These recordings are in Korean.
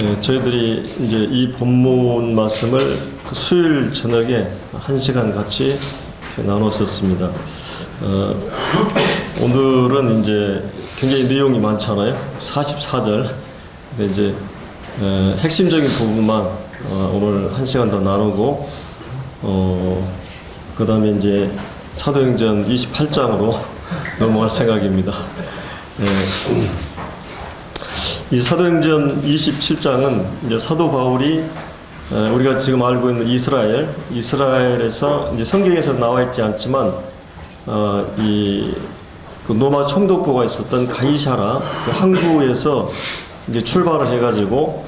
네, 저희들이 이제 이 본문 말씀을 그 수요일 저녁에 1시간 같이 나눴었습니다. 오늘은 이제 굉장히 내용이 많잖아요. 44절. 근데 이제 핵심적인 부분만 오늘 1시간 더 나누고 그 다음에 이제 사도행전 28장으로 넘어갈 생각입니다. 이 사도행전 27장은 이제 사도 바울이 우리가 지금 알고 있는 이스라엘에서 이제 성경에서 나와 있지 않지만 그 로마 총독부가 있었던 가이사라 그 항구에서 이제 출발을 해가지고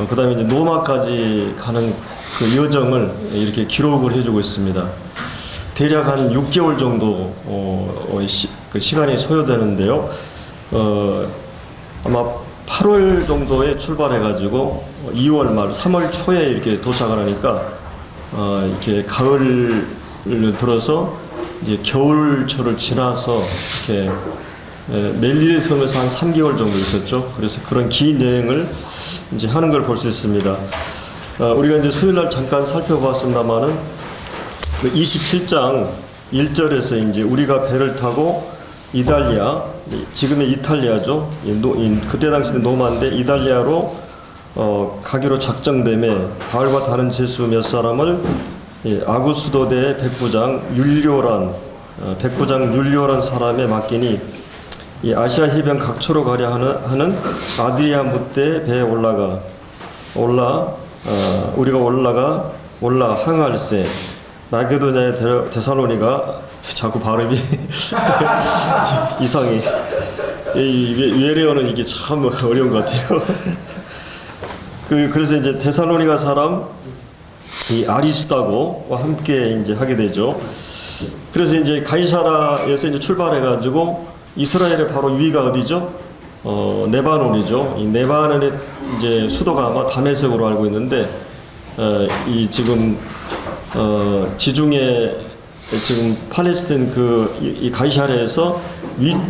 그 다음에 이제 로마까지 가는 그 여정을 이렇게 기록을 해주고 있습니다. 대략 한 6개월 정도 그 시간이 소요되는데요. 아마 8월 정도에 출발해가지고 2월 말, 3월 초에 이렇게 도착을 하니까 이렇게 가을을 들어서 이제 겨울철을 지나서 이렇게 멜리데 섬에서 한 3개월 정도 있었죠. 그래서 그런 긴 여행을 이제 하는 걸 볼 수 있습니다. 우리가 이제 수요일 날 잠깐 살펴봤습니다만은 그 27장 1절에서 이제 우리가 배를 타고 이달리아, 지금의 이탈리아죠. 그때 당시는 로마인데 이달리아로 가기로 작정됨에 바울과 다른 제수 몇 사람을 아구스도대 백부장 율리오란 사람에 맡기니 이 아시아 해변 각처로 가려 하는 아드리아 무대 배에 우리가 올라 항할세 마게도냐의 데살로니가 자꾸 발음이 이상해. 이 외래어는 이게 참 어려운 것 같아요. 그래서 이제 데살로니가 사람 이 아리스다고와 함께 이제 하게 되죠. 그래서 이제 가이사라에서 이제 출발해가지고 이스라엘의 바로 위가 어디죠? 네바논이죠. 이 네바논의 이제 수도가 아마 다메섹으로 알고 있는데 이 지금 지중해 지금 팔레스타인 이 가이사라에서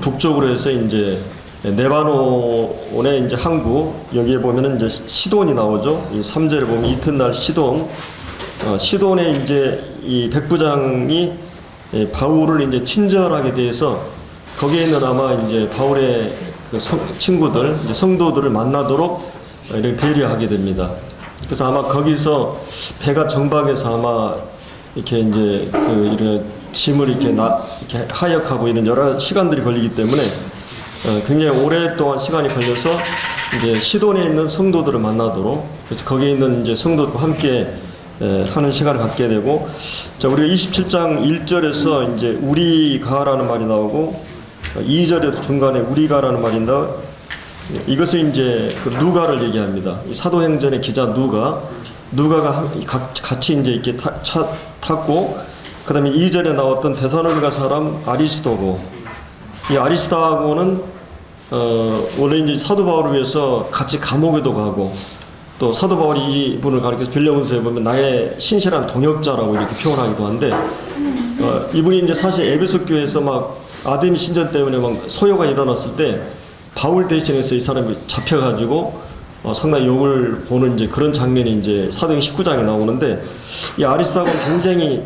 북쪽으로 해서 이제 네바논의 이제 항구 여기에 보면은 이제 시돈이 나오죠. 이 3절에 보면 이튿날 시돈에 이제 이 백부장이 바울을 이제 친절하게 대해서 거기에 있는 아마 이제 바울의 그 친구들 이제 성도들을 만나도록 이렇게 배려하게 됩니다. 그래서 아마 거기서 배가 정박해서 아마 이렇게 이제 이런 짐을 이렇게 하역하고 이런 여러 시간들이 걸리기 때문에 굉장히 오랫동안 시간이 걸려서 이제 시돈에 있는 성도들을 만나도록 그래서 거기에 있는 이제 성도들과 함께 하는 시간을 갖게 되고 자 우리가 27장 1절에서 이제 우리가라는 말이 나오고 2절에도 중간에 우리가라는 말이 나와 이것을 이제 그 누가를 얘기합니다. 이 사도행전의 기자 누가가 같이 이제 이렇게 탔고, 그 다음에 2절에 나왔던 데살로니가 사람 아리스도고, 이 아리스도고는, 원래 이제 사도 바울을 위해서 같이 감옥에도 가고, 또 사도 바울이 이분을 가리켜서 빌레몬서에 보면 나의 신실한 동역자라고 이렇게 표현하기도 한데, 이분이 이제 사실 에베소 교회에서 막 아데미 신전 때문에 막 소요가 일어났을 때, 바울 대신해서 이 사람이 잡혀가지고, 상당히 욕을 보는 이제 그런 장면이 이제 사도행 19장에 나오는데 이 아리스도고는 굉장히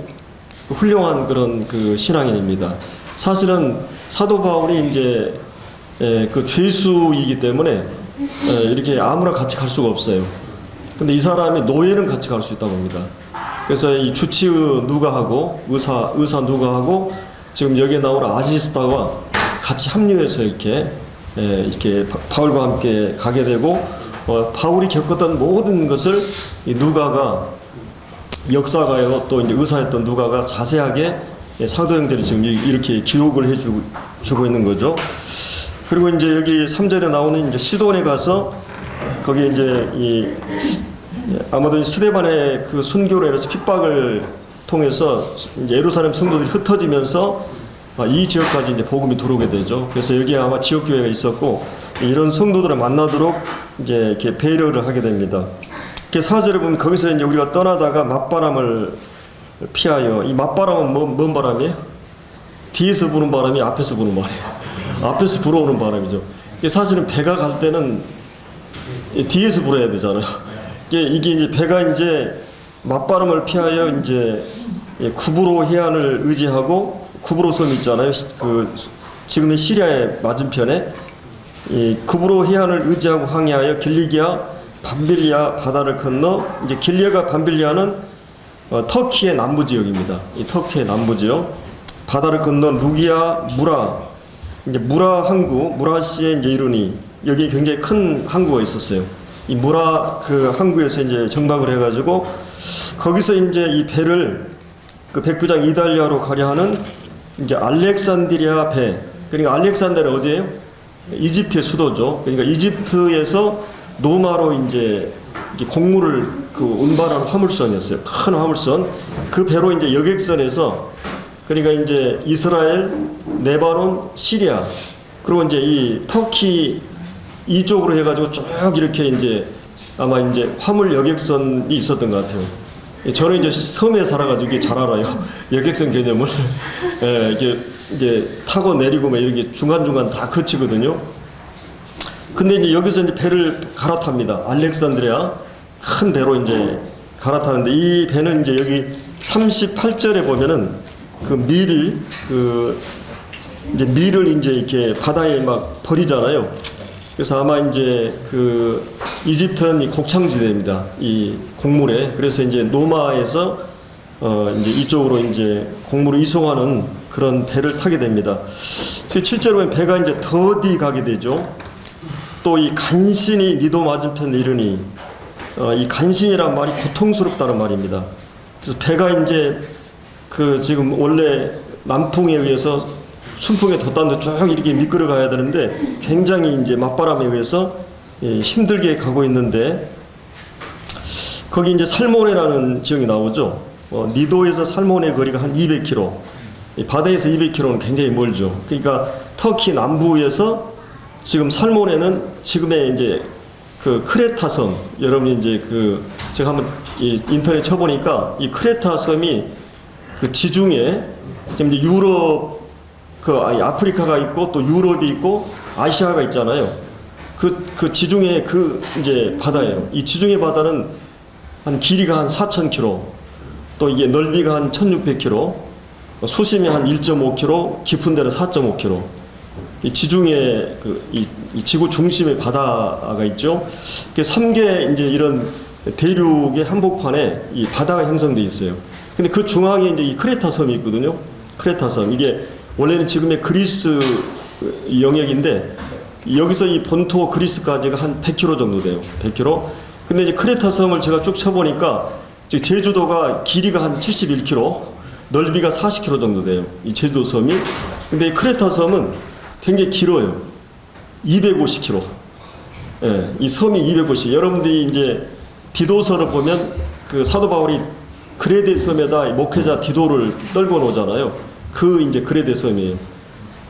훌륭한 그런 그 신앙인입니다. 사실은 사도 바울이 이제 그 죄수이기 때문에 이렇게 아무나 같이 갈 수가 없어요. 근데 이 사람이 노예는 같이 갈 수 있다고 합니다. 그래서 이 주치의 누가하고 의사 누가하고 지금 여기에 나오는 아리스도와 같이 합류해서 이렇게 바울과 함께 가게 되고 바울이 겪었던 모든 것을 이 누가가 역사가요 또 이제 의사였던 누가가 자세하게 사도행전을 지금 이렇게 기록을 해주고 있는 거죠. 그리고 이제 여기 3절에 나오는 이제 시돈에 가서 거기에 이제 아마도 스데반의 그 순교로 인해서 핍박을 통해서 예루살렘 성도들이 흩어지면서 이 지역까지 이제 복음이 들어오게 되죠. 그래서 여기에 아마 지역교회가 있었고 이런 성도들을 만나도록 이제 이렇게 배려를 하게 됩니다. 이렇게 4절에 보면 거기서 이제 우리가 떠나다가 맞바람을 피하여 이 맞바람은 뭔 바람이에요? 뒤에서 부는 바람이 앞에서 부는 바람이에요. 앞에서 불어오는 바람이죠. 사실은 배가 갈 때는 뒤에서 불어야 되잖아요. 이게 이제 배가 이제 맞바람을 피하여 이제 쿠브로 해안을 의지하고 쿠브로 섬 있잖아요. 그 지금의 시리아의 맞은편에 이 쿠브로 해안을 의지하고 항해하여 길리기아 밤빌리아 바다를 건너 이제 길리아가 밤빌리아는 터키의 남부 지역입니다. 이 터키의 남부 지역 바다를 건너 루기아 무라 이제 무라 항구 무라시에 이제 이르니 여기에 굉장히 큰 항구가 있었어요. 이 무라 그 항구에서 이제 정박을 해가지고 거기서 이제 이 배를 그 백부장 이달리아로 가려 하는 이제 알렉산드리아 배 그러니까 알렉산드리아 어디예요? 이집트의 수도죠. 그러니까 이집트에서 노마로 이제 곡물을 그 운반하는 화물선이었어요. 큰 화물선. 그 배로 이제 여객선에서 그러니까 이제 이스라엘, 레바논, 시리아 그리고 이제 이 터키 이쪽으로 해가지고 쭉 이렇게 이제 아마 이제 화물 여객선이 있었던 것 같아요. 저는 이제 섬에 살아가지고 이게 잘 알아요. 여객선 개념을. 예, 이게 타고 내리고 막 이렇게 중간중간 다 거치거든요. 근데 이제 여기서 이제 배를 갈아탑니다. 알렉산드리아 큰 배로 이제 갈아타는데 이 배는 이제 여기 38절에 보면은 이제 밀을 이제 이렇게 바다에 막 버리잖아요. 그래서 아마 이제 그 이집트는 이 곡창지대입니다. 이 곡물에. 그래서 이제 노마에서 이제 이쪽으로 이제 곡물을 이송하는 그런 배를 타게 됩니다. 실제로 보면 배가 이제 더디 가게 되죠. 또 이 간신히 니도 맞은편 이르니 이 간신이란 말이 고통스럽다는 말입니다. 그래서 배가 이제 그 지금 원래 남풍에 의해서 순풍에 돛단도 쭉 이렇게 미끄러 가야 되는데 굉장히 이제 맞바람에 의해서 힘들게 가고 있는데 거기 이제 살모네라는 지역이 나오죠. 니도에서 살모네 거리가 한 200km. 바다에서 200km는 굉장히 멀죠. 그러니까 터키 남부에서 지금 살모네는 지금의 이제 그 크레타 섬 여러분이 이제 그 제가 한번 인터넷 쳐보니까 이 크레타 섬이 그 지중해 지금 이제 유럽 아프리카가 있고 또 유럽이 있고 아시아가 있잖아요. 그 지중해 그 이제 바다예요. 이 지중해 바다는 한 길이가 한 4,000km, 또 이게 넓이가 한 1,600km, 수심이 한 1.5km, 깊은 데는 4.5km. 이 지중해 이 지구 중심의 바다가 있죠. 그 3개 이제 이런 대륙의 한복판에 이 바다가 형성되어 있어요. 근데 그 중앙에 이제 이 크레타 섬이 있거든요. 크레타 섬. 이게 원래는 지금의 그리스 영역인데 여기서 이 본토 그리스까지가 한 100km 정도 돼요. 100km. 근데 이제 크레타 섬을 제가 쭉 쳐보니까 제주도가 길이가 한 71km, 넓이가 40km 정도 돼요. 이 제주도 섬이. 근데 이 크레타 섬은 굉장히 길어요. 250km. 예, 이 섬이 250. 여러분들이 이제 디도서를 보면 그 사도 바울이 그레데 섬에다 목회자 디도를 떨궈 놓잖아요. 그 이제 그레데 섬이에요.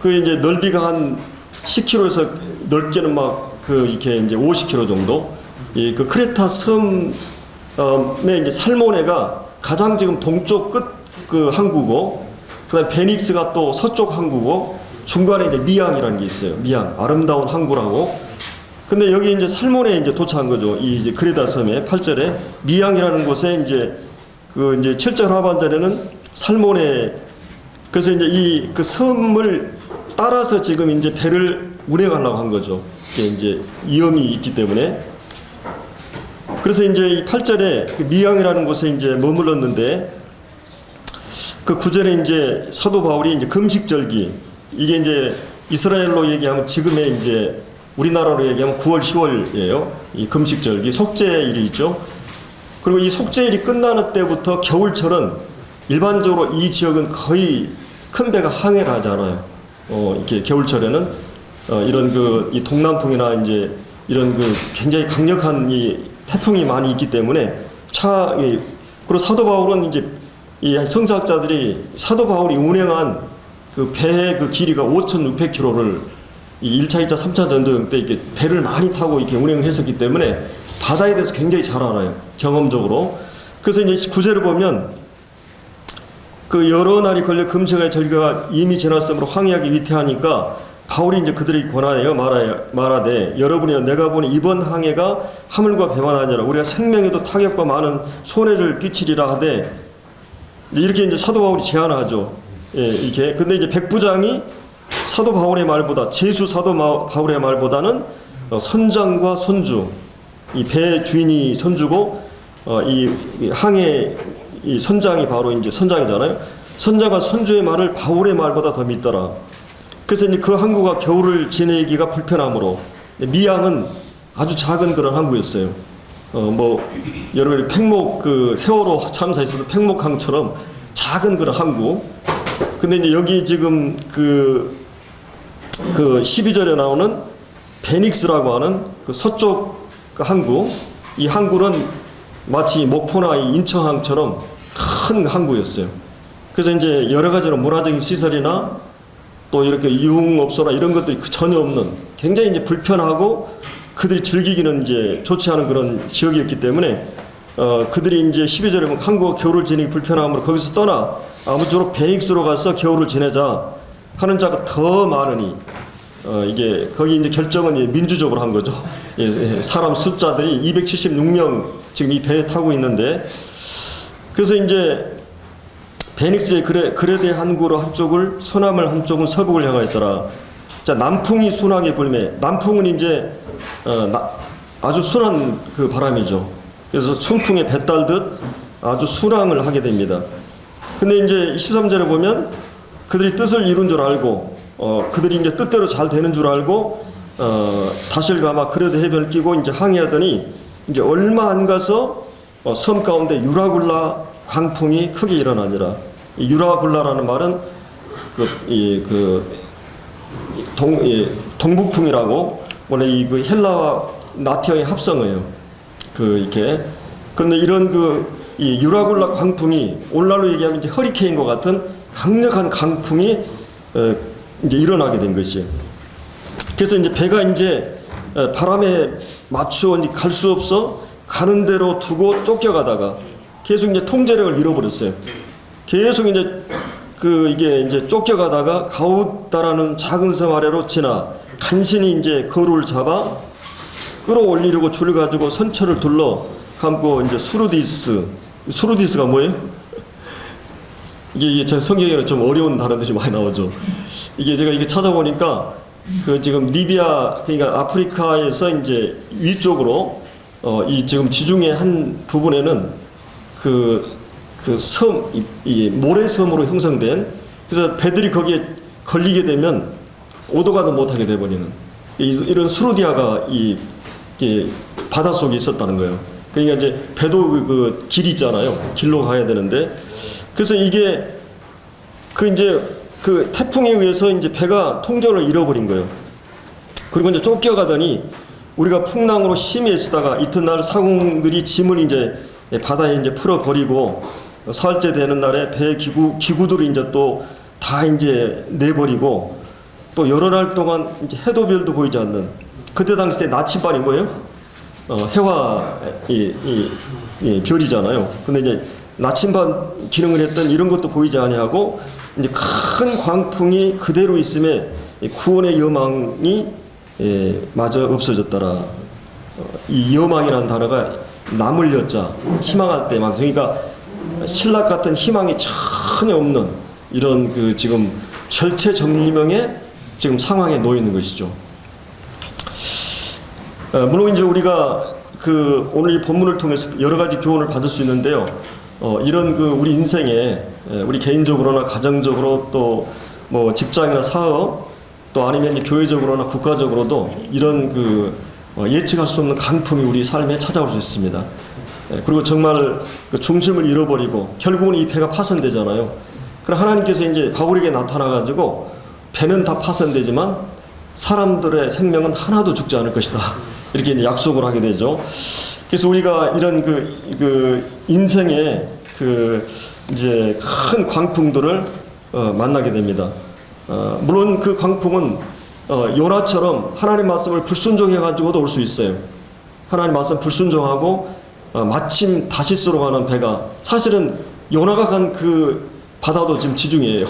그 이제 넓이가 한 10km에서 넓게는 막 그 이렇게 이제 50km 정도. 이 그 크레타 섬의 이제 살모네가 가장 지금 동쪽 끝 그 항구고, 그다음 베닉스가 또 서쪽 항구고, 중간에 이제 미양이라는 게 있어요. 미양, 아름다운 항구라고. 근데 여기 이제 살모네에 이제 도착한 거죠. 이 이제 그레다 섬에 8절에 미양이라는 곳에 이제 그 이제 7절 하반절에는 살모네. 그래서 이제 이 그 섬을 따라서 지금 이제 배를 운행하려고 한 거죠. 이게 이제 위험이 있기 때문에. 그래서 이제 이 8절에 그 미양이라는 곳에 이제 머물렀는데 그 9절에 이제 사도 바울이 이제 금식절기, 이게 이제 이스라엘로 얘기하면 지금의 이제 우리나라로 얘기하면 9월, 10월이에요. 이 금식절기, 속죄일이 있죠. 그리고 이 속죄일이 끝나는 때부터 겨울철은 일반적으로 이 지역은 거의 큰 배가 항해를 하지 않아요. 이렇게 겨울철에는 이런 이 동남풍이나 이제 이런 굉장히 강력한 이 태풍이 많이 있기 때문에 그리고 사도 바울은 이제 이 성사학자들이 사도 바울이 운행한 그 배의 그 길이가 5,600km를 이 1차, 2차, 3차 전도여행 때 이렇게 배를 많이 타고 이렇게 운행을 했었기 때문에 바다에 대해서 굉장히 잘 알아요. 경험적으로. 그래서 이제 구절을 보면 그 여러 날이 걸려 금식의 절기가 이미 지났으므로 항해하기 위태하니까 바울이 이제 그들에게 권하여 말하되 여러분이여 내가 보니 이번 항해가 하물과 배만 아니라 우리가 생명에도 타격과 많은 손해를 끼치리라 하되 이렇게 이제 사도 바울이 제안하죠. 예, 이게 근데 이제 백부장이 사도 바울의 말보다 제수 사도 바울의 말보다는 선장과 선주 이 배 주인이 선주고 이 항해 이 선장이 바로 이제 선장이잖아요. 선장과 선주의 말을 바울의 말보다 더 믿더라. 그래서 이제 그 항구가 겨울을 지내기가 불편하므로 미항은 아주 작은 그런 항구였어요. 뭐 여러분이 팽목 그 세월호 참사했었던 팽목항처럼 작은 그런 항구. 근데 이제 여기 지금 그 12절에 나오는 베닉스라고 하는 그 서쪽 그 항구, 이 항구는 마치 목포나 이 인천항처럼 큰 항구였어요. 그래서 이제 여러 가지로 문화적인 시설이나 또 이렇게 유흥업소나 이런 것들이 전혀 없는 굉장히 이제 불편하고 그들이 즐기기는 이제 좋지 않은 그런 지역이었기 때문에 그들이 이제 12절에 보면 항구가 겨울을 지내기 불편함으로 거기서 떠나 아무쪼록 베닉스로 가서 겨울을 지내자 하는 자가 더 많으니 이게 거기 이제 결정은 이제 민주적으로 한 거죠. 사람 숫자들이 276명 지금 이 배에 타고 있는데 그래서 이제 베닉스의 그레데 항구로 한쪽을 서남을 한쪽은 서북을 향하였더라. 자, 남풍이 순하게 불매. 남풍은 이제 아주 순한 그 바람이죠. 그래서 천풍에 배 딸듯 아주 순항을 하게 됩니다. 근데 이제 13절에 보면 그들이 뜻을 이룬 줄 알고 그들이 이제 뜻대로 잘 되는 줄 알고 다실가마 그레데 해변을 끼고 이제 항해하더니 이제 얼마 안 가서 섬 가운데 유라굴라 광풍이 크게 일어나니라. 이 유라굴라라는 말은 동북풍이라고 원래 이 그 헬라와 라틴어의 합성어예요. 이렇게 그런데 이런 이 유라굴라 광풍이 오늘날로 얘기하면 이제 허리케인과 같은 강력한 강풍이 이제 일어나게 된 것이에요. 그래서 이제 배가 이제 바람에 맞추어 갈 수 없어 가는 대로 두고 쫓겨가다가 계속 이제 통제력을 잃어버렸어요. 계속 이제 이게 이제 쫓겨가다가 가우다라는 작은 섬 아래로 지나 간신히 이제 거루를 잡아 끌어올리려고 줄을 가지고 선처를 둘러 감고 이제 수루디스가 뭐예요? 이게 제 성경에는 좀 어려운 단어들이 많이 나오죠. 이게 제가 이게 찾아보니까 지금 리비아 그러니까 아프리카에서 이제 위쪽으로 이 지금 지중해 한 부분에는 이 모래섬으로 형성된 그래서 배들이 거기에 걸리게 되면 오도가도 못하게 돼버리는 이런 수루디아가 이 바닷속에 있었다는 거예요. 그러니까 이제 배도 그 길이 있잖아요. 길로 가야 되는데 그래서 이게 이제 태풍에 의해서 이제 배가 통제를 잃어버린 거예요. 그리고 이제 쫓겨가더니 우리가 풍랑으로 심히 애쓰다가 이튿날 사공들이 짐을 이제 바다에 이제 풀어버리고 사흘째 되는 날에 배 기구들을 이제 또 다 이제 내버리고 또 여러 날 동안 이제 해도 별도 보이지 않는 그때 당시 때 나침반이 뭐예요? 해와 별이잖아요. 근데 이제 나침반 기능을 했던 이런 것도 보이지 아니하고 이제 큰 광풍이 그대로 있음에 구원의 여망이 마저 없어졌더라. 이 여망이라는 단어가 남을 여자 희망할 때 막 그러니까 신락 같은 희망이 전혀 없는 이런 지금 절체절명의 지금 상황에 놓여 있는 것이죠. 물론 이제 우리가 오늘 이 본문을 통해서 여러 가지 교훈을 받을 수 있는데요. 이런 우리 인생에 우리 개인적으로나 가정적으로 또 뭐 직장이나 사업 또 아니면 이제 교회적으로나 국가적으로도 이런 예측할 수 없는 강풍이 우리 삶에 찾아올 수 있습니다. 그리고 정말 중심을 잃어버리고 결국은 이 배가 파손되잖아요. 그럼 하나님께서 이제 바울에게 나타나가지고 배는 다 파손되지만 사람들의 생명은 하나도 죽지 않을 것이다. 이렇게 이제 약속을 하게 되죠. 그래서 우리가 이런 인생의 이제 큰 광풍들을 만나게 됩니다. 물론 그 광풍은 요나처럼 하나님 말씀을 불순종해가지고도 올 수 있어요. 하나님 말씀 불순종하고 마침 다시스로 가는 배가 사실은 요나가 간 바다도 지금 지중해예요.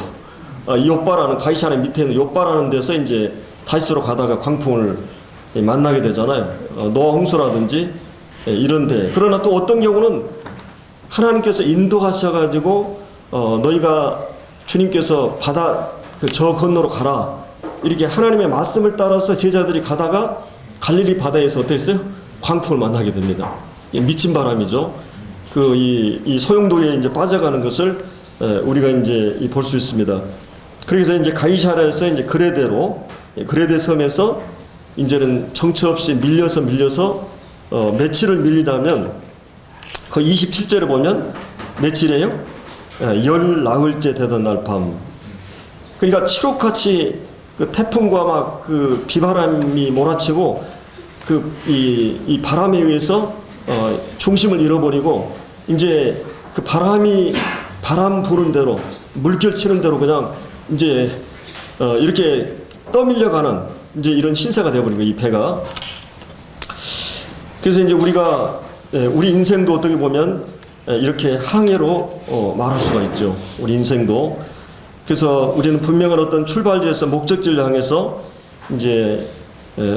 요빠라는 가이샤의 밑에 있는 요빠라는 데서 이제 다시스로 가다가 광풍을 만나게 되잖아요. 노아 홍수라든지 이런 배. 그러나 또 어떤 경우는 하나님께서 인도하셔가지고 너희가 주님께서 바다 저 건너로 가라 이렇게 하나님의 말씀을 따라서 제자들이 가다가 갈릴리 바다에서 어땠어요? 광풍을 만나게 됩니다. 미친 바람이죠. 이 소용돌이에 이제 빠져가는 것을 우리가 이제 볼 수 있습니다. 그래서 이제 가이사랴에서 이제 그레데 섬에서 이제는 정처 없이 밀려서 며칠을 밀리다면 그 27절에 보면 며칠이에요? 열 나흘째 되던 날 밤. 그러니까 칠흑같이 그 태풍과 막 그 비바람이 몰아치고 이 바람에 의해서 중심을 잃어버리고 이제 그 바람 부는 대로 물결 치는 대로 그냥 이제 이렇게 떠밀려가는 이제 이런 신세가 되어버린 거예요, 이 배가. 그래서 이제 우리가 우리 인생도 어떻게 보면 이렇게 항해로 말할 수가 있죠. 우리 인생도. 그래서 우리는 분명한 어떤 출발지에서 목적지를 향해서 이제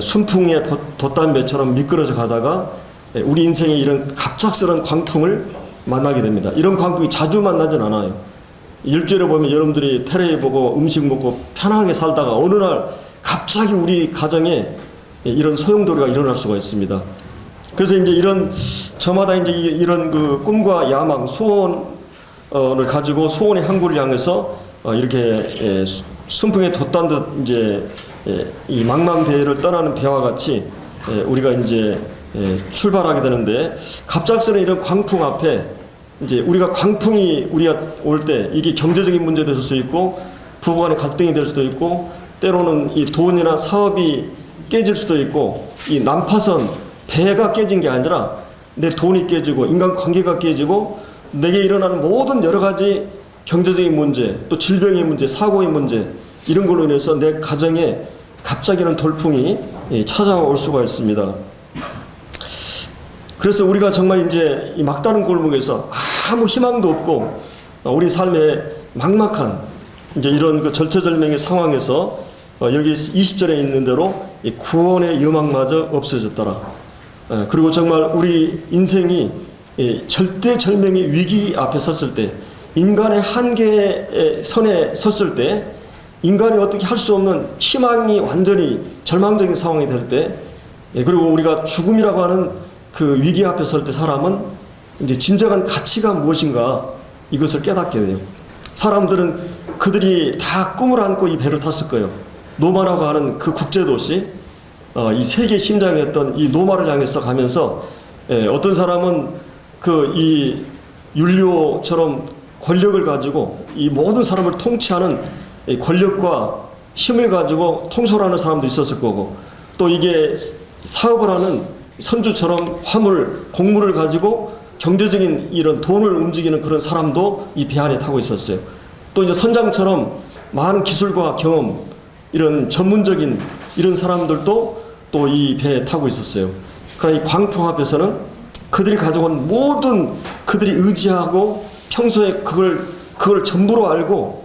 순풍의 돛담배처럼 미끄러져 가다가 우리 인생에 이런 갑작스러운 광풍을 만나게 됩니다. 이런 광풍이 자주 만나진 않아요. 일주일에 보면 여러분들이 텔레비 보고 음식 먹고 편안하게 살다가 어느 날 갑자기 우리 가정에 이런 소용돌이가 일어날 수가 있습니다. 그래서 이제 저마다 이제 이런 그 꿈과 야망, 소원을 가지고 소원의 항구를 향해서 이렇게 순풍에 돛단 듯 이제 이 망망대해를 떠나는 배와 같이 우리가 이제 출발하게 되는데 갑작스러운 이런 광풍 앞에 이제 우리가 올 때 이게 경제적인 문제 될 수도 있고 부부간의 갈등이 될 수도 있고 때로는 이 돈이나 사업이 깨질 수도 있고 이 난파선 배가 깨진 게 아니라 내 돈이 깨지고 인간관계가 깨지고 내게 일어나는 모든 여러 가지 경제적인 문제 또 질병의 문제 사고의 문제 이런 걸로 인해서 내 가정에 갑자기는 돌풍이 찾아올 수가 있습니다. 그래서 우리가 정말 이제 이 막다른 골목에서 아무 희망도 없고 우리 삶에 막막한 이제 이런 그 절체절명의 상황에서 여기 20절에 있는 대로 이 구원의 여망마저 없어졌더라. 그리고 정말 우리 인생이 절대절명의 위기 앞에 섰을 때 인간의 한계의 선에 섰을 때 인간이 어떻게 할 수 없는 희망이 완전히 절망적인 상황이 될 때 그리고 우리가 죽음이라고 하는 그 위기 앞에 설 때 사람은 이제 진정한 가치가 무엇인가 이것을 깨닫게 돼요. 사람들은 그들이 다 꿈을 안고 이 배를 탔을 거예요. 노마라고 하는 그 국제도시 이 세계 심장이었던 이 노마를 향해서 가면서 어떤 사람은 이 율리오처럼 권력을 가지고 이 모든 사람을 통치하는 권력과 힘을 가지고 통솔하는 사람도 있었을 거고 또 이게 사업을 하는 선주처럼 화물, 곡물을 가지고 경제적인 이런 돈을 움직이는 그런 사람도 이 배 안에 타고 있었어요. 또 이제 선장처럼 많은 기술과 경험, 이런 전문적인 이런 사람들도 또 이 배에 타고 있었어요. 그러니까 이 광풍 앞에서는 그들이 가져온 모든 그들이 의지하고 평소에 그걸 전부로 알고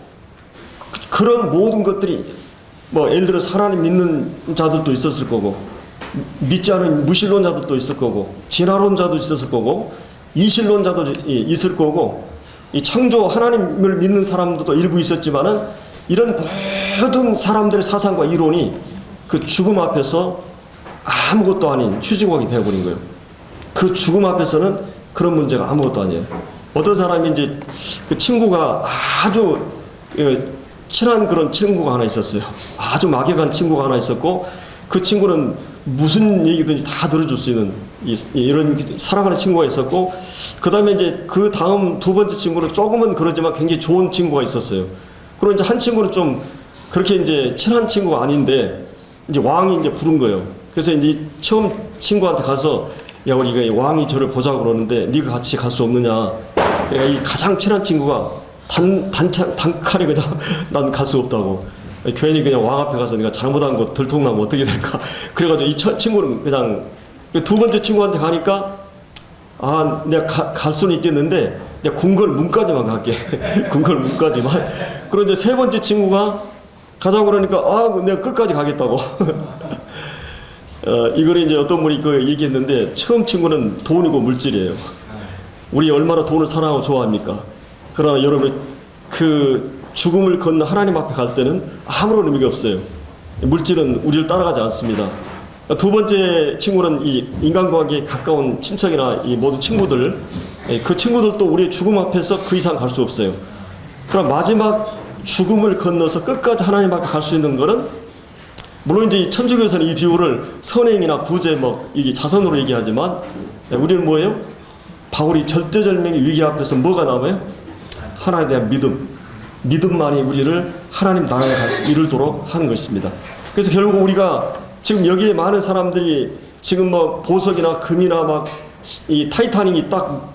그런 모든 것들이 예를 들어서 하나님 믿는 자들도 있었을 거고 믿지 않은 무신론자들도 있을 거고 진화론자도 있었을 거고 이신론자도 있을 거고 이 창조 하나님을 믿는 사람들도 일부 있었지만은 이런 모든 사람들의 사상과 이론이 그 죽음 앞에서 아무것도 아닌 휴지곡이 되어버린 거예요. 그 죽음 앞에서는 그런 문제가 아무것도 아니에요. 어떤 사람이 이제 그 친구가 아주 친한 그런 친구가 하나 있었어요. 아주 막역한 친구가 하나 있었고 그 친구는 무슨 얘기든지 다 들어줄 수 있는 이런 사랑하는 친구가 있었고 그 다음에 이제 그 다음 두 번째 친구는 조금은 그러지만 굉장히 좋은 친구가 있었어요. 그리고 이제 한 친구는 좀 그렇게 이제 친한 친구가 아닌데 이제 왕이 이제 부른 거예요. 그래서 이제 처음 친구한테 가서 야 우리 이거 왕이 저를 보자고 그러는데 네가 같이 갈 수 없느냐. 그러니까 이 가장 친한 친구가 단칼에 그냥 난 갈 수 없다고. 괜히 그냥 왕 앞에 가서 내가 잘못한 거 들통나면 어떻게 될까. 그래가지고 이 친구는 그냥 두 번째 친구한테 가니까 내가 갈 수는 있겠는데 내가 궁궐 문까지만 갈게. 궁궐 문까지만. 그리고 이제 세 번째 친구가 가자고 그러니까 내가 끝까지 가겠다고. 이거를 이제 어떤 분이 그 얘기했는데 처음 친구는 돈이고 물질이에요. 우리 얼마나 돈을 사랑하고 좋아합니까? 그러나 여러분 그 죽음을 건너 하나님 앞에 갈 때는 아무런 의미가 없어요. 물질은 우리를 따라가지 않습니다. 두 번째 친구는 이 인간관계에 가까운 친척이나 이 모든 친구들, 그 친구들도 우리의 죽음 앞에서 그 이상 갈 수 없어요. 그럼 마지막 죽음을 건너서 끝까지 하나님 앞에 갈 수 있는 거는, 물론 이제 천주교에서는 이 비유를 선행이나 구제 이게 자선으로 얘기하지만, 우리는 뭐예요? 바울이 절대절명의 위기 앞에서 뭐가 남아요? 하나님에 대한 믿음. 믿음만이 우리를 하나님 나라에 갈 수 이르도록 하는 것입니다. 그래서 결국 우리가 지금 여기에 많은 사람들이 지금 보석이나 금이나 이 타이타닉이 딱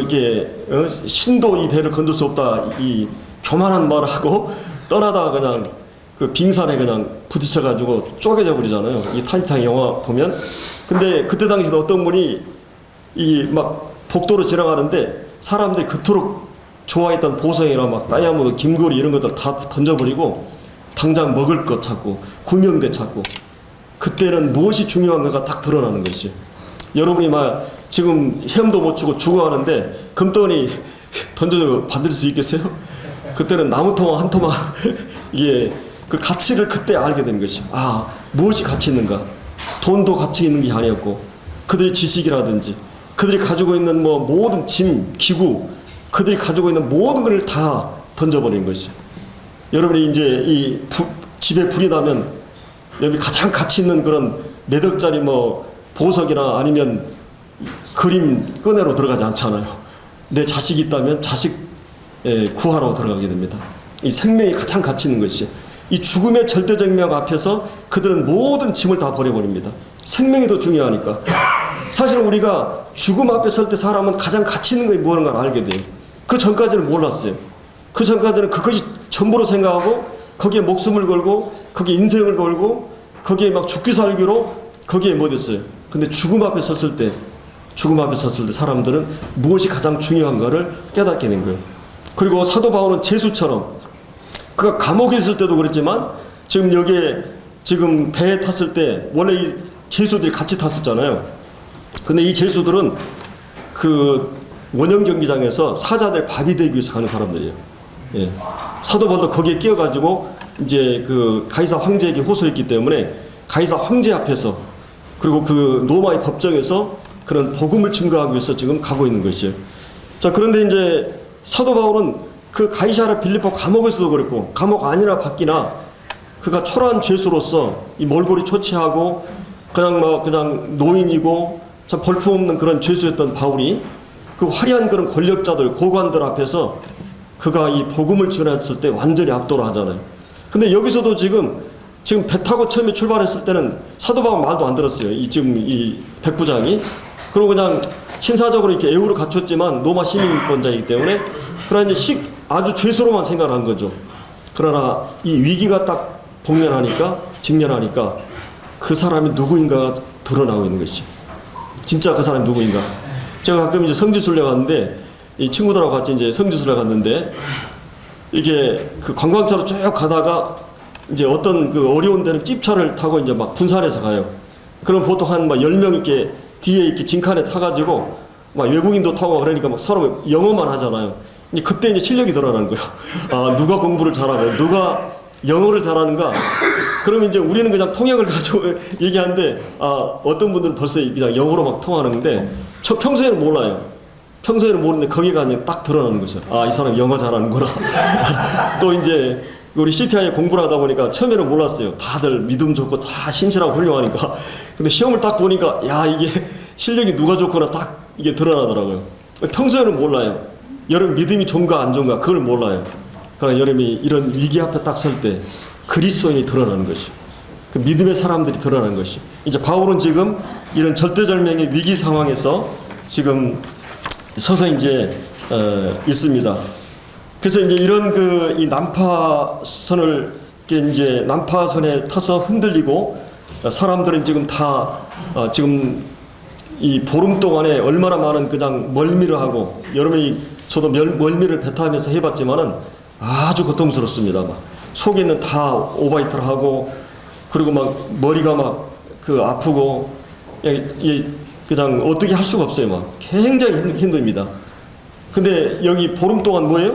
이게 신도 이 배를 건들 수 없다 이 교만한 말을 하고 떠나다가 그냥 그 빙산에 그냥 부딪혀가지고 쪼개져 버리잖아요. 이 타이타닉 영화 보면. 근데 그때 당시에 어떤 분이 이 복도로 지나가는데 사람들이 그토록 좋아했던 보석이나 다이아몬드, 김거리 이런 것들 다 던져버리고 당장 먹을 것 찾고 구명대 찾고, 그때는 무엇이 중요한가가 딱 드러나는 것이. 여러분이 지금 헤엄도 못 치고 죽어가는데 금덩이 던져 받을 수 있겠어요? 그때는 나무 토막 한 토막 이게 그 가치를 그때 알게 되는 것이. 무엇이 가치 있는가? 돈도 가치 있는 게 아니었고, 그들의 지식이라든지 그들이 가지고 있는 모든 짐, 기구, 그들이 가지고 있는 모든 걸 다 던져버리는 것이. 여러분이 이제 이 집에 불이 나면 여기 가장 가치 있는 그런 몇 억짜리 보석이나 아니면 그림 꺼내러 들어가지 않잖아요. 내 자식이 있다면 자식 구하러 들어가게 됩니다. 이 생명이 가장 가치 있는 것이. 이 죽음의 절대적 앞에서 그들은 모든 짐을 다 버려버립니다. 생명이 더 중요하니까. 사실은 우리가 죽음 앞에 설 때 사람은 가장 가치 있는 것이 뭐는가 알게 돼요. 그 전까지는 몰랐어요. 그 전까지는 그것이 전부로 생각하고 거기에 목숨을 걸고 거기에 인생을 걸고 거기에 죽기 살기로 거기에 됐어요. 근데 죽음 앞에 섰을 때 사람들은 무엇이 가장 중요한가를 깨닫게 된 거예요. 그리고 사도 바울은 제수처럼, 그가 감옥에 있을 때도 그랬지만 지금 여기에 지금 배에 탔을 때 원래 이 제수들이 같이 탔었잖아요. 근데 이 제수들은 그 원형 경기장에서 사자들 밥이 되기 위해서 가는 사람들이에요. 예. 사도 바울도 거기에 끼어가지고 이제 그 가이사 황제에게 호소했기 때문에 가이사 황제 앞에서, 그리고 그 로마의 법정에서 그런 복음을 증거하기 위해서 지금 가고 있는 것이에요. 자, 그런데 이제 사도 바울은 그 가이사랴 빌립보 감옥에서도 그랬고, 감옥 안이나 밖이나 그가 초라한 죄수로서 이 몰골이 초췌하고 그냥 노인이고 참 볼품없는 그런 죄수였던 바울이 그 화려한 그런 권력자들, 고관들 앞에서 그가 이 복음을 전했을 때 완전히 압도를 하잖아요. 근데 여기서도 지금 배 타고 처음에 출발했을 때는 사도 바울 말도 안 들었어요. 지금 이 백부장이. 그리고 그냥 신사적으로 이렇게 애우를 갖췄지만 로마 시민권자이기 때문에 그러나 이제 아주 죄수로만 생각을 한 거죠. 그러나 이 위기가 딱 직면하니까 그 사람이 누구인가가 드러나고 있는 것이. 진짜 그 사람이 누구인가. 제가 가끔 이제 성지순례 갔는데, 이 친구들하고 같이 이제 성지순례 갔는데, 이게 그 관광차로 쭉 가다가 이제 어떤 그 어려운 데는 찝차를 타고 이제 분산해서 가요. 그럼 보통 한 10명 이렇게 뒤에 이렇게 진칸에 타가지고 외국인도 타고 그러니까 서로 영어만 하잖아요. 그때 이제 실력이 드러나는 거예요. 누가 공부를 잘하고 누가 영어를 잘하는가. 그러면 이제 우리는 그냥 통역을 가지고 얘기하는데, 어떤 분들은 벌써 그냥 영어로 통하는데, 평소에는 몰라요. 평소에는 모르는데 거기 가면 딱 드러나는 거죠. 이 사람 영어 잘하는구나. 또 이제 우리 CTI에 공부를 하다 보니까 처음에는 몰랐어요. 다들 믿음 좋고 다 신실하고 훌륭하니까. 근데 시험을 딱 보니까 이게 실력이 누가 좋거나 딱 이게 드러나더라고요. 평소에는 몰라요. 여러분 믿음이 좋은가 안 좋은가 그걸 몰라요. 그러나 여러분이 이런 위기 앞에 딱 설 때 그리스도인이 드러나는 것이, 그 믿음의 사람들이 드러나는 것이. 이제 바울은 지금 이런 절대절명의 위기 상황에서 지금 서서 이제 있습니다. 그래서 이제 이런 이 난파선을 이제 난파선에 타서 흔들리고 사람들은 지금 다 지금 이 보름 동안에 얼마나 많은 그냥 멀미를 하고, 여러분이 저도 멀미를 배 타면서 해봤지만은 아주 고통스럽습니다. 속에는 다 오바이트를 하고, 그리고 막 머리가 막 그 아프고, 그냥 어떻게 할 수가 없어요. 막 굉장히 힘듭니다. 근데 여기 보름 동안 뭐예요?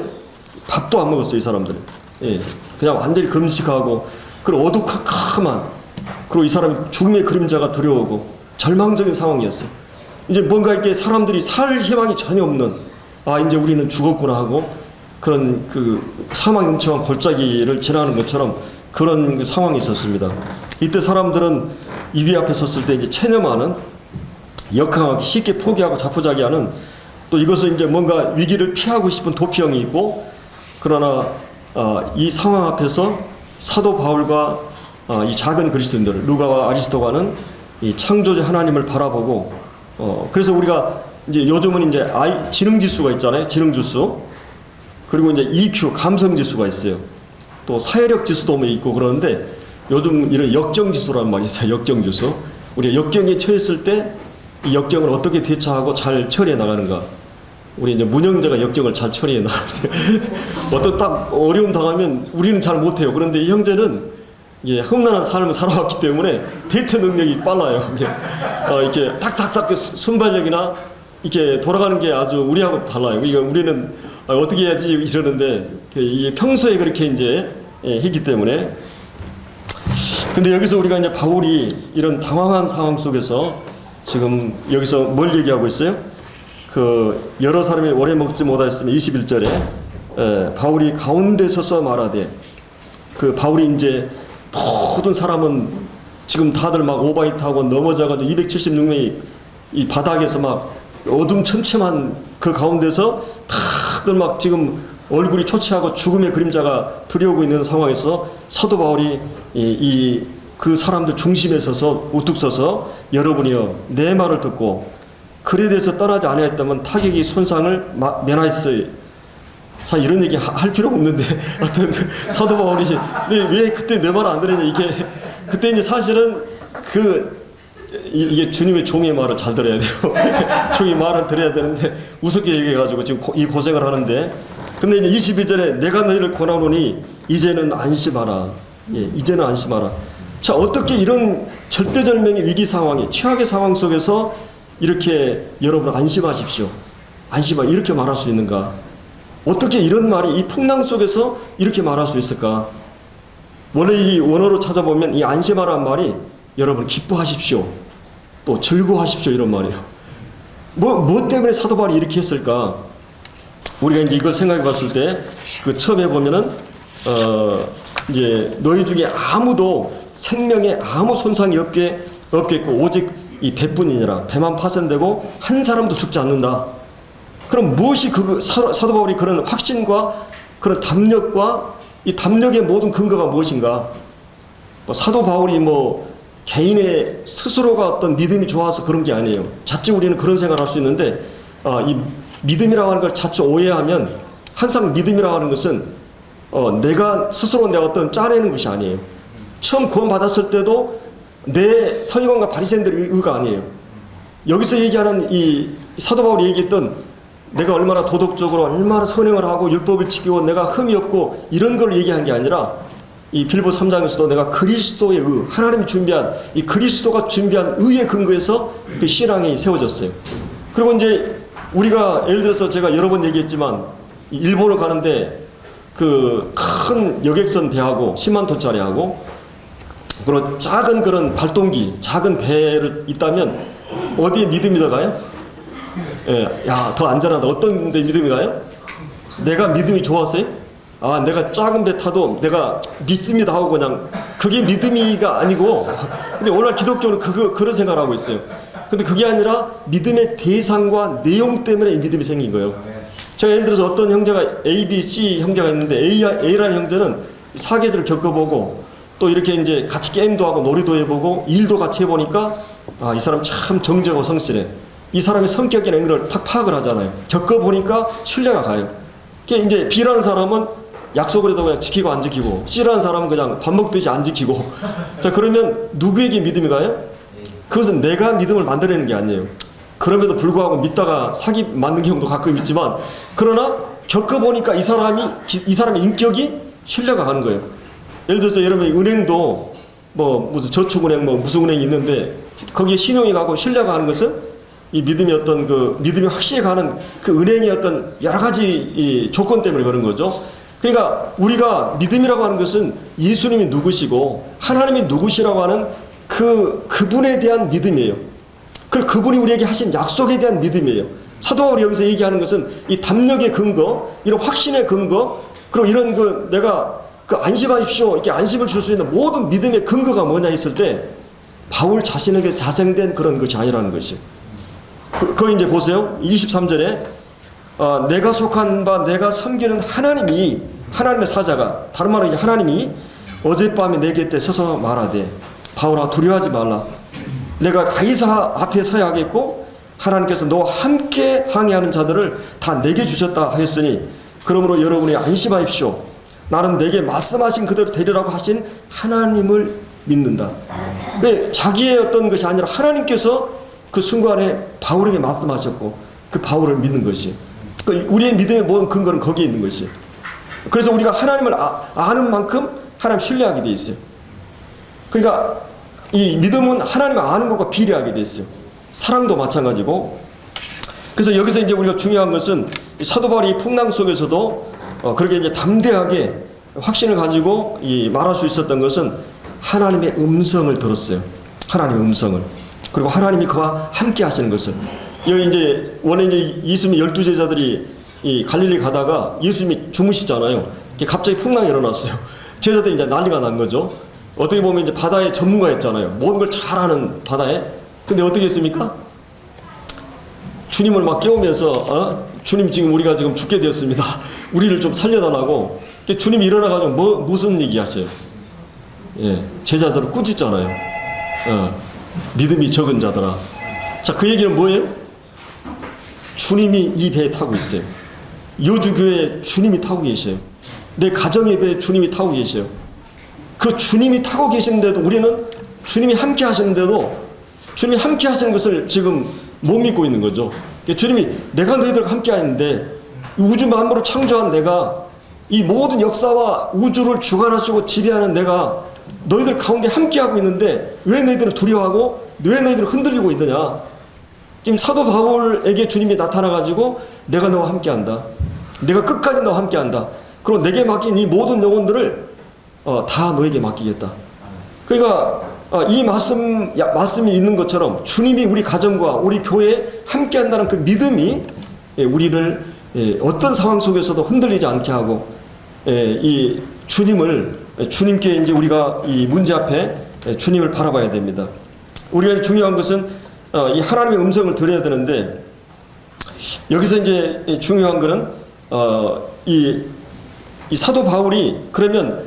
밥도 안 먹었어요, 이 사람들은. 예, 그냥 완전히 금식하고, 그리고 어두컴컴한, 그리고 이 사람이 죽음의 그림자가 들여오고 절망적인 상황이었어요. 이제 뭔가 이렇게 사람들이 살 희망이 전혀 없는, 아 이제 우리는 죽었구나 하고 그런 그 사망 음침한 골짜기를 지나는 것처럼 그런 그 상황이 있었습니다. 이때 사람들은 이비 앞에 섰을 때 이제 체념하는, 역항하기 쉽게 포기하고 자포자기하는, 또 이것을 이제 뭔가 위기를 피하고 싶은 도피형이 있고, 그러나 이 상황 앞에서 사도 바울과 이 작은 그리스도인들 루가와 아리스토가는 이 창조주 하나님을 바라보고, 그래서 우리가 이제 요즘은 이제 지능 지수가 있잖아요. 지능 지수. 그리고 이제 EQ 감성 지수가 있어요. 또 사회력 지수도 뭐 있고 그러는데, 요즘 이런 역정 지수라는 말이 있어요. 역정 지수. 우리가 역경에 처했을 때 이 역경을 어떻게 대처하고 잘 처리해 나가는가. 우리 이제 문형자가 역경을 잘 처리해 나가는데 어떤 딱 어려움 당하면 우리는 잘 못해요. 그런데 이 형제는 험난한 삶을 살아왔기 때문에 대처 능력이 빨라요. 이렇게 탁탁탁 순발력이나 이렇게 돌아가는 게 아주 우리하고 달라요. 그러니까 우리는 어떻게 해야지 이러는데, 이게 평소에 그렇게 이제 했기 때문에. 근데 여기서 우리가 이제 바울이 이런 당황한 상황 속에서 지금 여기서 뭘 얘기하고 있어요? 그 여러 사람이 오래 먹지 못하였으면 21절에 바울이 가운데 서서 말하되, 그 바울이 이제 모든 사람은 지금 다들 막 오바이트하고 넘어져가지고 276명이 이 바닥에서 막 어둠첨첨한 그 가운데서 다들 막 지금 얼굴이 초췌하고 죽음의 그림자가 들여오고 있는 상황에서 사도 바울이 그 사람들 중심에 서서 우뚝 서서, 여러분이여 내 말을 듣고 그에 대해서 떠나지 아니했다면 타격이 손상을 면하였어요. 사실 이런 얘기 할 필요가 없는데 어떤 사도 바울이 왜 그때 내 말을 안 들었냐, 이게 그때 이제 사실은 이게 주님의 종의 말을 잘 들어야 돼요. 종의 말을 들어야 되는데 우습게 얘기해가지고 지금 이 고생을 하는데, 근데 이제 22절에 내가 너희를 권하노니 이제는 안심하라. 이제는 안심하라. 자, 어떻게 이런 절대절명의 위기 상황에, 최악의 상황 속에서 이렇게 여러분 안심하십시오, 이렇게 말할 수 있는가? 어떻게 이런 말이 이 풍랑 속에서 이렇게 말할 수 있을까? 원래 이 원어로 찾아보면 이 안심하라는 말이 여러분 기뻐하십시오, 또 즐거워하십시오, 이런 말이에요. 뭐 때문에 사도 바울이 이렇게 했을까? 우리가 이제 이걸 생각해 봤을 때 그 처음에 보면은 이제 너희 중에 아무도 생명에 아무 손상이 없겠고 오직 이 배뿐이니라. 배만 파손되고 한 사람도 죽지 않는다. 그럼 무엇이 사도 바울이 그런 확신과 그런 담력과 이 담력의 모든 근거가 무엇인가? 사도 바울이 개인의 스스로가 어떤 믿음이 좋아서 그런 게 아니에요. 자칫 우리는 그런 생각을 할 수 있는데, 이 믿음이라고 하는 걸 자칫 오해하면, 항상 믿음이라고 하는 것은 내가 어떤 짜내는 것이 아니에요. 처음 구원받았을 때도 내 서기관과 바리새인들의 의가 아니에요. 여기서 얘기하는 이 사도 바울이 얘기했던 내가 얼마나 도덕적으로 얼마나 선행을 하고 율법을 지키고 내가 흠이 없고 이런 걸 얘기한 게 아니라, 이 빌보 3장에서도 내가 그리스도의 의, 하나님이 준비한 이 그리스도가 준비한 의의 근거에서 그 신앙이 세워졌어요. 그리고 이제 우리가 예를 들어서 제가 여러 번 얘기했지만 일본을 가는데 그 큰 여객선 배하고 10만 톤짜리 하고 그런 작은 그런 발동기, 작은 배를 있다면 어디에 믿음이 더 가요? 더 안전하다. 어떤 데 믿음이 가요? 내가 믿음이 좋았어요? 내가 작은 배 타도 내가 믿습니다 하고 그냥 그게 믿음이가 아니고, 근데 오늘 기독교는 그런 생각을 하고 있어요. 근데 그게 아니라 믿음의 대상과 내용 때문에 믿음이 생긴 거예요. 제가 예를 들어서 어떤 형제가 A, B, C 형제가 있는데 A라는 형제는 사계들을 겪어보고 또 이렇게 이제 같이 게임도 하고 놀이도 해보고 일도 같이 해보니까 이 사람 참 정직하고 성실해. 이 사람의 성격이나 이런 걸 탁 파악을 하잖아요. 겪어보니까 신뢰가 가요. 이제 B라는 사람은 약속을 해도 그냥 지키고 안 지키고, C라는 사람은 그냥 밥 먹듯이 안 지키고. 자, 그러면 누구에게 믿음이 가요? 그것은 내가 믿음을 만들어내는 게 아니에요. 그럼에도 불구하고 믿다가 사기 맞는 경우도 가끔 있지만, 그러나 겪어보니까 이 사람의 인격이 신뢰가 가는 거예요. 예를 들어서 여러분이 은행도 뭐 무슨 저축은행 뭐 무슨 은행이 있는데 거기에 신용이 가고 신뢰가 가는 것은 이 믿음이 어떤 그 믿음이 확실히 가는 그 은행의 어떤 여러 가지 이 조건 때문에 그런 거죠. 그러니까 우리가 믿음이라고 하는 것은 예수님이 누구시고 하나님이 누구시라고 하는 그분에 대한 믿음이에요. 그리고 그분이 우리에게 하신 약속에 대한 믿음이에요. 사도 바울이 여기서 얘기하는 것은 이 담력의 근거, 이런 확신의 근거, 그리고 이런 그 내가 그 안심하십시오 이렇게 안심을 줄 수 있는 모든 믿음의 근거가 뭐냐 했을 때 바울 자신에게 자생된 그런 것이 아니라는 것이요. 그거 이제 보세요. 23절에 내가 속한 바 내가 섬기는 하나님이 하나님의 사자가 다른 말로 이제 하나님이 어젯밤에 내 곁에 서서 말하되 바울아 두려워하지 말라. 내가 가이사 앞에 서야 하겠고 하나님께서 너와 함께 항해하는 자들을 다 내게 주셨다 하였으니 그러므로 여러분이 안심하십시오. 나는 내게 말씀하신 그대로 되리라고 하신 하나님을 믿는다. 자기의 어떤 것이 아니라 하나님께서 그 순간에 바울에게 말씀하셨고 그 바울을 믿는 것이 우리의 믿음의 모든 근거는 거기에 있는 것이. 그래서 우리가 하나님을 아는 만큼 하나님 신뢰하게 돼 있어요. 그러니까 이 믿음은 하나님을 아는 것과 비례하게 돼 있어요. 사랑도 마찬가지고. 그래서 여기서 이제 우리가 중요한 것은 사도 바울이 풍랑 속에서도 그렇게 이제 담대하게 확신을 가지고 말할 수 있었던 것은 하나님의 음성을 들었어요. 하나님의 음성을. 그리고 하나님이 그와 함께 하시는 것을. 여기 이제 원래 이제 예수님의 12제자들이 이 갈릴리 가다가 예수님이 주무시잖아요. 갑자기 풍랑이 일어났어요. 제자들이 이제 난리가 난 거죠. 어떻게 보면 이제 바다의 전문가였잖아요. 모든 걸 잘 아는 바다에. 근데 어떻게 했습니까? 주님을 막 깨우면서 주님 지금 우리가 지금 죽게 되었습니다. 우리를 좀 살려달라고. 주님이 일어나가지고 무슨 얘기 하셔요? 예, 제자들을 꾸짖잖아요. 믿음이 적은 자들아. 자, 그 얘기는 뭐예요? 주님이 이 배에 타고 있어요. 여주교회에 주님이 타고 계셔요. 내 가정의 배에 주님이 타고 계셔요. 그 주님이 타고 계시는데도 우리는 주님이 함께 하시는데도 주님이 함께 하시는 것을 지금 못 믿고 있는 거죠. 주님이 내가 너희들과 함께 하는데 우주 만물을 창조한 내가 이 모든 역사와 우주를 주관하시고 지배하는 내가 너희들 가운데 함께 하고 있는데 왜 너희들은 두려워하고 왜 너희들은 흔들리고 있느냐. 지금 사도 바울에게 주님이 나타나가지고 내가 너와 함께 한다. 내가 끝까지 너와 함께 한다. 그리고 내게 맡긴 이 모든 영혼들을 다 너에게 맡기겠다. 그러니까 이 말씀이 있는 것처럼 주님이 우리 가정과 우리 교회에 함께 한다는 그 믿음이 우리를 어떤 상황 속에서도 흔들리지 않게 하고 이 주님께 이제 우리가 이 문제 앞에 주님을 바라봐야 됩니다. 우리가 중요한 것은 이 하나님의 음성을 들어야 되는데 여기서 이제 중요한 것은 이 사도 바울이 그러면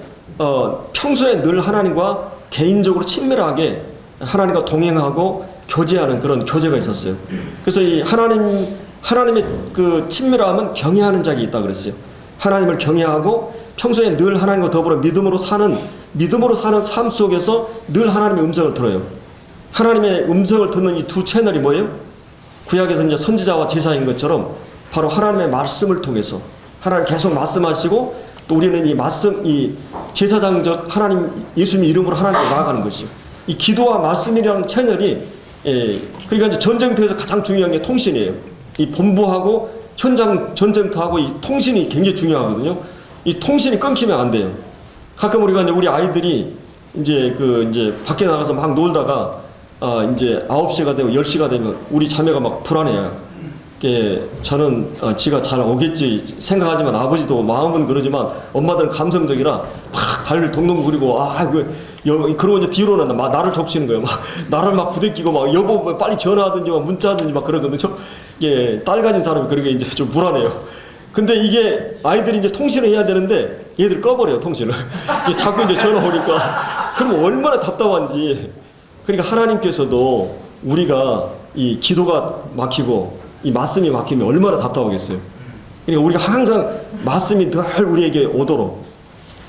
평소에 늘 하나님과 개인적으로 친밀하게 하나님과 동행하고 교제하는 그런 교제가 있었어요. 그래서 이 하나님의 그 친밀함은 경외하는 자가 있다 그랬어요. 하나님을 경외하고 평소에 늘 하나님과 더불어 믿음으로 사는 삶 속에서 늘 하나님의 음성을 들어요. 하나님의 음성을 듣는 이 두 채널이 뭐예요? 구약에서 이제 선지자와 제사인 것처럼 바로 하나님의 말씀을 통해서 하나님 계속 말씀하시고 또 우리는 이 제사장적 하나님 예수님 이름으로 하나님께 나아가는 것이요. 이 기도와 말씀이라는 채널이 그러니까 이제 전쟁터에서 가장 중요한 게 통신이에요. 이 본부하고 현장 전쟁터하고 이 통신이 굉장히 중요하거든요. 이 통신이 끊기면 안 돼요. 가끔 우리가 이제 우리 아이들이 이제 밖에 나가서 막 놀다가 이제 9시가 되고 10시가 되면 우리 자매가 막 불안해요. 저는 지가 잘 오겠지 생각하지만 아버지도 마음은 그러지만 엄마들은 감성적이라 막 발을 동동 구리고 그러고 이제 뒤로는 막 나를 적치는 거예요. 막 나를 막 부대끼고 막 여보 빨리 전화하든지 막 문자하든지 막 그러거든요. 딸 가진 사람이 그러게 이제 좀 불안해요. 근데 이게 아이들이 이제 통신을 해야 되는데 얘들 꺼버려요 통신을. 자꾸 이제 전화 오니까 그러면 얼마나 답답한지. 그러니까 하나님께서도 우리가 이 기도가 막히고 이 말씀이 막히면 얼마나 답답하겠어요. 그러니까 우리가 항상 말씀이 늘 우리에게 오도록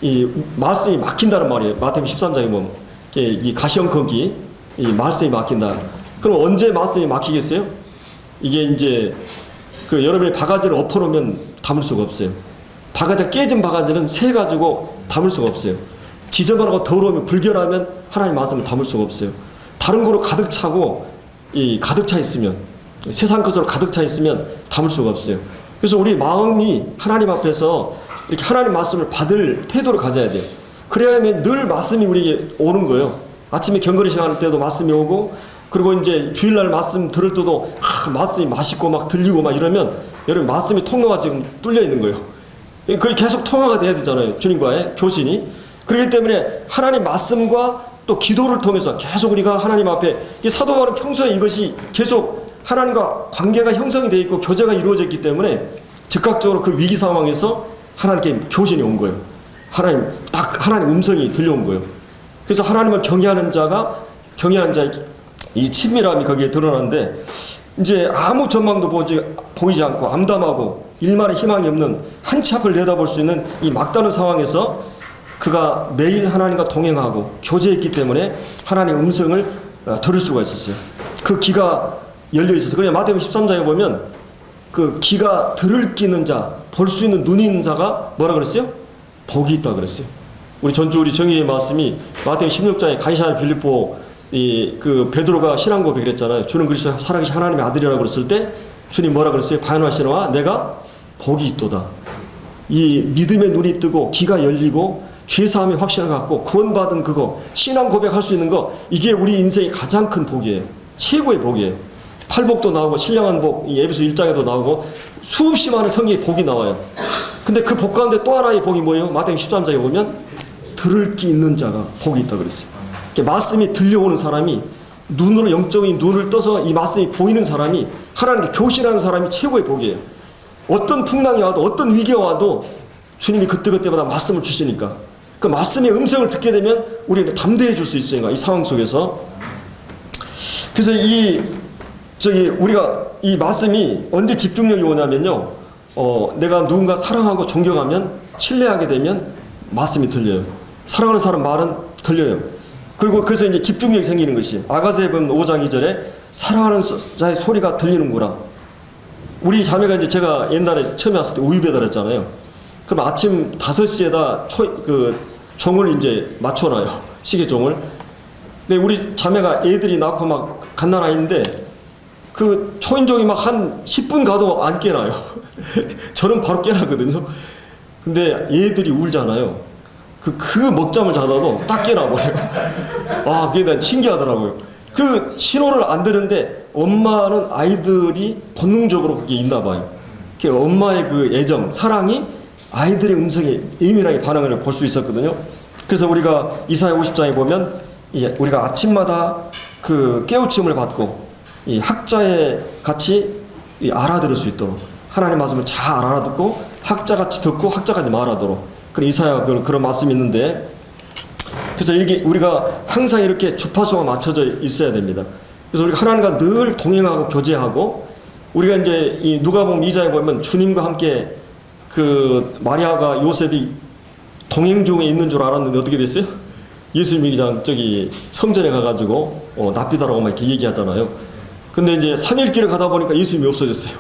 이 말씀이 막힌다는 말이에요. 마태복음 13장에 보면 이 가시형커기 이 말씀이 막힌다. 그럼 언제 말씀이 막히겠어요? 이게 이제 여러분의 바가지를 엎어놓으면 담을 수가 없어요. 깨진 바가지는 새 가지고 담을 수가 없어요. 지저분하고 더러우면 불결하면 하나님 말씀을 담을 수가 없어요. 다른 거로 가득 차고 가득 차 있으면, 세상 것으로 가득 차 있으면 담을 수가 없어요. 그래서 우리 마음이 하나님 앞에서 이렇게 하나님 말씀을 받을 태도를 가져야 돼요. 그래야만 늘 말씀이 우리에게 오는 거예요. 아침에 경건의 시간 할 때도 말씀이 오고, 그리고 이제 주일날 말씀 들을 때도 말씀이 맛있고 막 들리고 막 이러면 여러분 말씀이 통로가 지금 뚫려 있는 거예요. 그게 계속 통화가 돼야 되잖아요. 주님과의 교신이. 그렇기 때문에 하나님 말씀과 또 기도를 통해서 계속 우리가 하나님 앞에, 사도 바울은 평소에 이것이 계속 하나님과 관계가 형성이 되어 있고 교제가 이루어졌기 때문에 즉각적으로 그 위기 상황에서 하나님께 교신이 온 거예요. 하나님 음성이 들려온 거예요. 그래서 하나님을 경외하는 자의 이 친밀함이 거기에 드러나는데, 이제 아무 전망도 보이지 않고 암담하고 일말의 희망이 없는 한치 앞을 내다볼 수 있는 이 막다른 상황에서 그가 매일 하나님과 동행하고 교제했기 때문에 하나님의 음성을 들을 수가 있었어요. 그 귀가 열려 있었어요. 그러니까 마태복음 13장에 보면 그 귀가 들을 끼는 자, 볼 수 있는 눈이 있는 자가 뭐라 그랬어요? 복이 있다 그랬어요. 우리 정의의 말씀이 마태복음 16장에 가이사랴 빌립보 그 베드로가 신앙 고백을 했잖아요. 주는 그리스도 살아계신 하나님의 아들이라고 그랬을 때 주님 뭐라 그랬어요? 바요나시노아 내가 복이 있도다. 이 믿음의 눈이 뜨고 귀가 열리고 죄사함이 확신을 갖고 구원받은 그거, 신앙 고백할 수 있는 거, 이게 우리 인생의 가장 큰 복이에요. 최고의 복이에요. 팔복도 나오고 신령한 복, 이 에베소 1장에도 나오고 수없이 많은 성경의 복이 나와요. 근데 그 복 가운데 또 하나의 복이 뭐예요? 마태복음 13장에 보면 들을 귀 있는 자가 복이 있다 그랬어요. 말씀이 들려오는 사람이, 눈으로 영적인 눈을 떠서 이 말씀이 보이는 사람이, 하나님께 교신하는 사람이 최고의 복이에요. 어떤 풍랑이 와도 어떤 위기가 와도 주님이 그때그때마다 말씀을 주시니까 그 말씀의 음성을 듣게 되면 우리는 담대해 줄 수 있어요. 이 상황 속에서. 그래서 우리가 이 말씀이 언제 집중력이 오냐면요. 내가 누군가 사랑하고 존경하면, 신뢰하게 되면 말씀이 들려요. 사랑하는 사람 말은 들려요. 그리고 그래서 이제 집중력이 생기는 것이, 아가서에 보면 5장 2절에 사랑하는 자의 소리가 들리는구나. 우리 자매가 이제 제가 옛날에 처음에 왔을 때 우유 배달했잖아요. 그럼 아침 5시에다 종을 이제 맞춰놔요. 시계종을. 근데 우리 자매가 애들이 낳고 막 갓난아이인데 그 초인종이 막 한 10분 가도 안 깨나요. 저는 바로 깨나거든요. 근데 애들이 울잖아요. 그 먹잠을 자다도 딱 깨나버려요. 그게 난 신기하더라고요. 그 신호를 안 들은데 엄마는 아이들이 본능적으로 그게 있나 봐요. 엄마의 그 애정, 사랑이 아이들의 음성에 예민하게 반응을 볼 수 있었거든요. 그래서 우리가 이사야 50장에 보면 우리가 아침마다 그 깨우침을 받고 이 학자의 같이 알아들을 수 있도록, 하나님 말씀을 잘 알아듣고 학자같이 듣고 학자같이 말하도록, 그런 이사야 그런 말씀이 있는데, 그래서 우리가 항상 이렇게 주파수가 맞춰져 있어야 됩니다. 그래서 우리가 하나님과 늘 동행하고 교제하고, 우리가 이제 이 누가복음 2장에 보면 주님과 함께 그 마리아가 요셉이 동행 중에 있는 줄 알았는데 어떻게 됐어요? 예수님이 그냥 성전에 가가지고 납비다라고 막 이렇게 얘기하잖아요. 근데 이제 3일 길을 가다 보니까 예수님이 없어졌어요.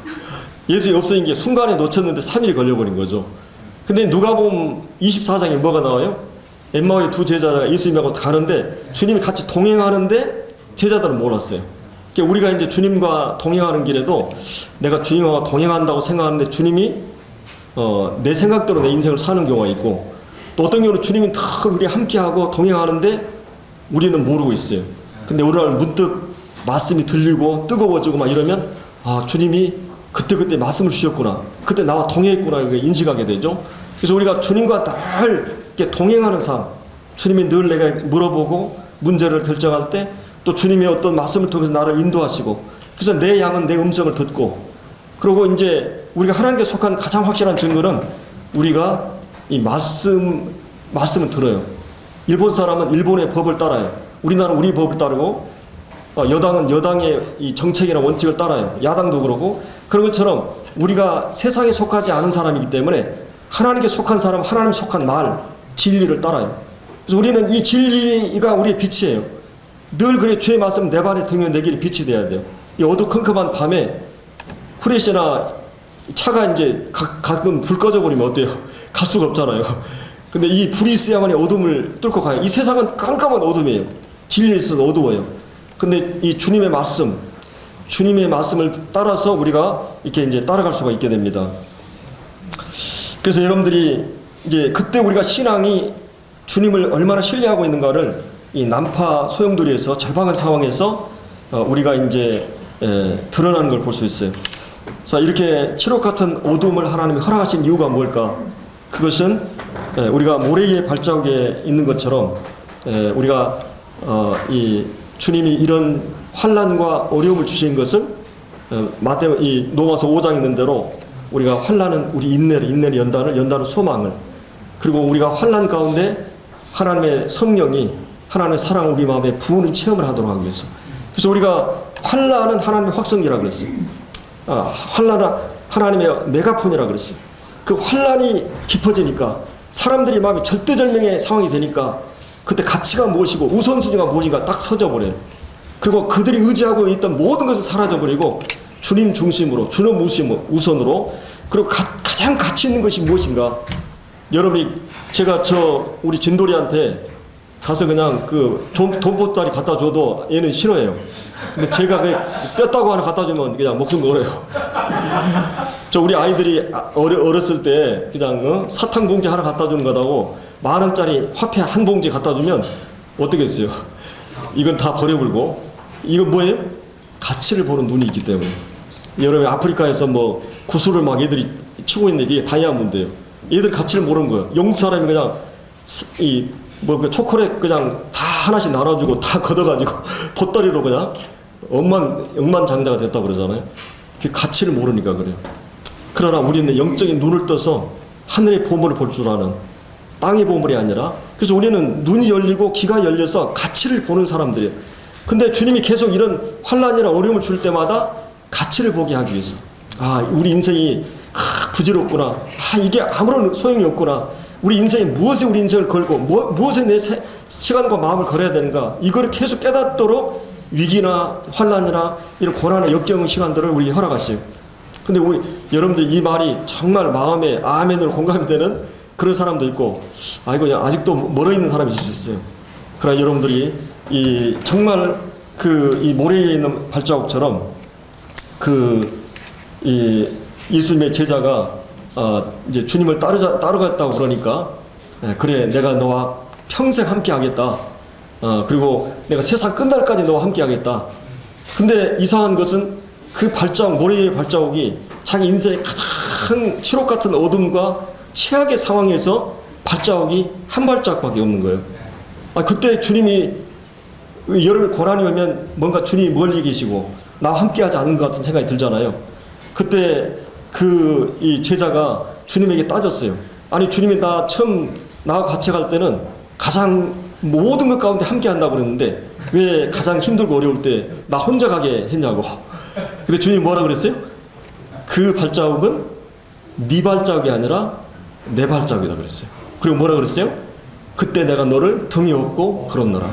예수님이 없어진 게 순간에 놓쳤는데 3일이 걸려버린 거죠. 근데 누가복음 24장에 뭐가 나와요? 엠마오의 두 제자가 예수님하고 가는데 주님이 같이 동행하는데 제자들은 몰랐어요. 그러니까 우리가 이제 주님과 동행하는 길에도 내가 주님과 동행한다고 생각하는데 주님이 내 생각대로 내 인생을 사는 경우가 있고, 또 어떤 경우는 주님이 다 우리 함께하고 동행하는데 우리는 모르고 있어요. 근데 오늘 문득 말씀이 들리고 뜨거워지고 막 이러면 주님이 그때 말씀을 주셨구나, 그때 나와 동행했구나, 이거 인식하게 되죠. 그래서 우리가 주님과 늘 이렇게 동행하는 삶, 주님이 늘 내가 물어보고 문제를 결정할 때 또 주님의 어떤 말씀을 통해서 나를 인도하시고, 그래서 내 양은 내 음성을 듣고, 그리고 이제 우리가 하나님께 속한 가장 확실한 증거는 우리가 이 말씀을 들어요. 일본 사람은 일본의 법을 따라요. 우리나라는 우리 법을 따르고, 여당은 여당의 이 정책이나 원칙을 따라요. 야당도 그러고. 그런 것처럼 우리가 세상에 속하지 않은 사람이기 때문에 하나님께 속한 사람, 하나님 속한 말, 진리를 따라요. 그래서 우리는 이 진리가 우리의 빛이에요. 늘 그래 주의 말씀 내 발에 등에 내 길에 빛이 돼야 돼요. 이 어두컴컴한 밤에 후레쉬나 차가 이제 가끔 불 꺼져 버리면 어때요? 갈 수가 없잖아요. 근데 이 불이 있어야만이 어둠을 뚫고 가요. 이 세상은 깜깜한 어둠이에요. 진리에 있어서 어두워요. 근데 이 주님의 말씀을 따라서 우리가 이렇게 이제 따라갈 수가 있게 됩니다. 그래서 여러분들이 이제 그때 우리가 신앙이 주님을 얼마나 신뢰하고 있는가를 이 난파 소용돌이에서 절박한 상황에서 우리가 이제 드러나는 걸 볼 수 있어요. 자, 이렇게 칠흑 같은 어둠을 하나님이 허락하신 이유가 뭘까? 그것은 우리가 모래의 발자국에 있는 것처럼 우리가 이 주님이 이런 환난과 어려움을 주신 것은 이 로마서 5장에 있는 대로 우리가 환난은 우리 인내를 연다는 소망을, 그리고 우리가 환난 가운데 하나님의 성령이 하나님의 사랑을 우리 마음에 부으는 체험을 하도록 하기 위해서. 그래서 우리가 환난은 하나님의 확성기라 그랬어요. 환난은 하나님의 메가폰이라 그랬어요. 그 환난이 깊어지니까 사람들이 마음이 절대절명의 상황이 되니까 그때 가치가 무엇이고 우선순위가 무엇인가 딱 서져버려요. 그리고 그들이 의지하고 있던 모든 것을 사라져버리고 주님 중심으로, 주님 우선으로, 그리고 가장 가치 있는 것이 무엇인가. 여러분이 제가 우리 진돌이한테 가서 그냥 돈 보따리 갖다 줘도 얘는 싫어해요. 근데 제가 뼈다구 하나 갖다 주면 그냥 목숨 걸어요. 우리 아이들이 어렸을 때 그냥 사탕 봉지 하나 갖다 주는 거다고 10,000원짜리 화폐 한 봉지 갖다 주면 어떻게 했어요? 이건 다 버려버리고. 이건 뭐예요? 가치를 보는 눈이 있기 때문에. 여러분 아프리카에서 구슬을 막 애들이 치고 있는데 이게 다이아몬드예요. 얘들 가치를 모르는 거예요. 영국 사람이 그냥 초콜릿 그냥 다 하나씩 나눠주고 다 걷어가지고 보따리로 그냥 억만장자가 됐다고 그러잖아요. 그 가치를 모르니까 그래요. 그러나 우리는 영적인 눈을 떠서 하늘의 보물을 볼 줄 아는, 땅의 보물이 아니라, 그래서 우리는 눈이 열리고 귀가 열려서 가치를 보는 사람들이에요. 근데 주님이 계속 이런 환난이나 어려움을 줄 때마다 가치를 보게 하기 위해서, 우리 인생이 부질없구나, 이게 아무런 소용이 없구나, 우리 인생에 무엇에 우리 인생을 걸고 무엇에 내 시간과 마음을 걸어야 되는가, 이걸 계속 깨닫도록 위기나 환난이나 이런 고난의 역경 시간들을 우리에게 허락하시요. 근데 여러분들 이 말이 정말 마음에 아멘으로 공감이 되는 그런 사람도 있고, 아직도 멀어 있는 사람이 있을 수 있어요. 그러나 여러분들이 정말 이 모래에 있는 발자국처럼 예수님의 제자가 이제 주님을 따르겠다고 그러니까, 그래, 내가 너와 평생 함께 하겠다. 그리고 내가 세상 끝날까지 너와 함께 하겠다. 근데 이상한 것은 그 모래의 발자국이 자기 인생의 가장 칠흑 같은 어둠과 최악의 상황에서 발자국이 한 발자국밖에 없는 거예요. 그때 주님이, 여러분 고난이 오면 뭔가 주님이 멀리 계시고 나와 함께 하지 않는 것 같은 생각이 들잖아요. 그때 이 제자가 주님에게 따졌어요. 아니, 주님이 나하고 같이 갈 때는 가장 모든 것 가운데 함께 한다고 그랬는데 왜 가장 힘들고 어려울 때 나 혼자 가게 했냐고. 근데 주님이 뭐라 그랬어요? 그 발자국은 네 발자국이 아니라 내 발자국이다 그랬어요. 그리고 뭐라 그랬어요? 그때 내가 너를 등에 업고 걸었노라.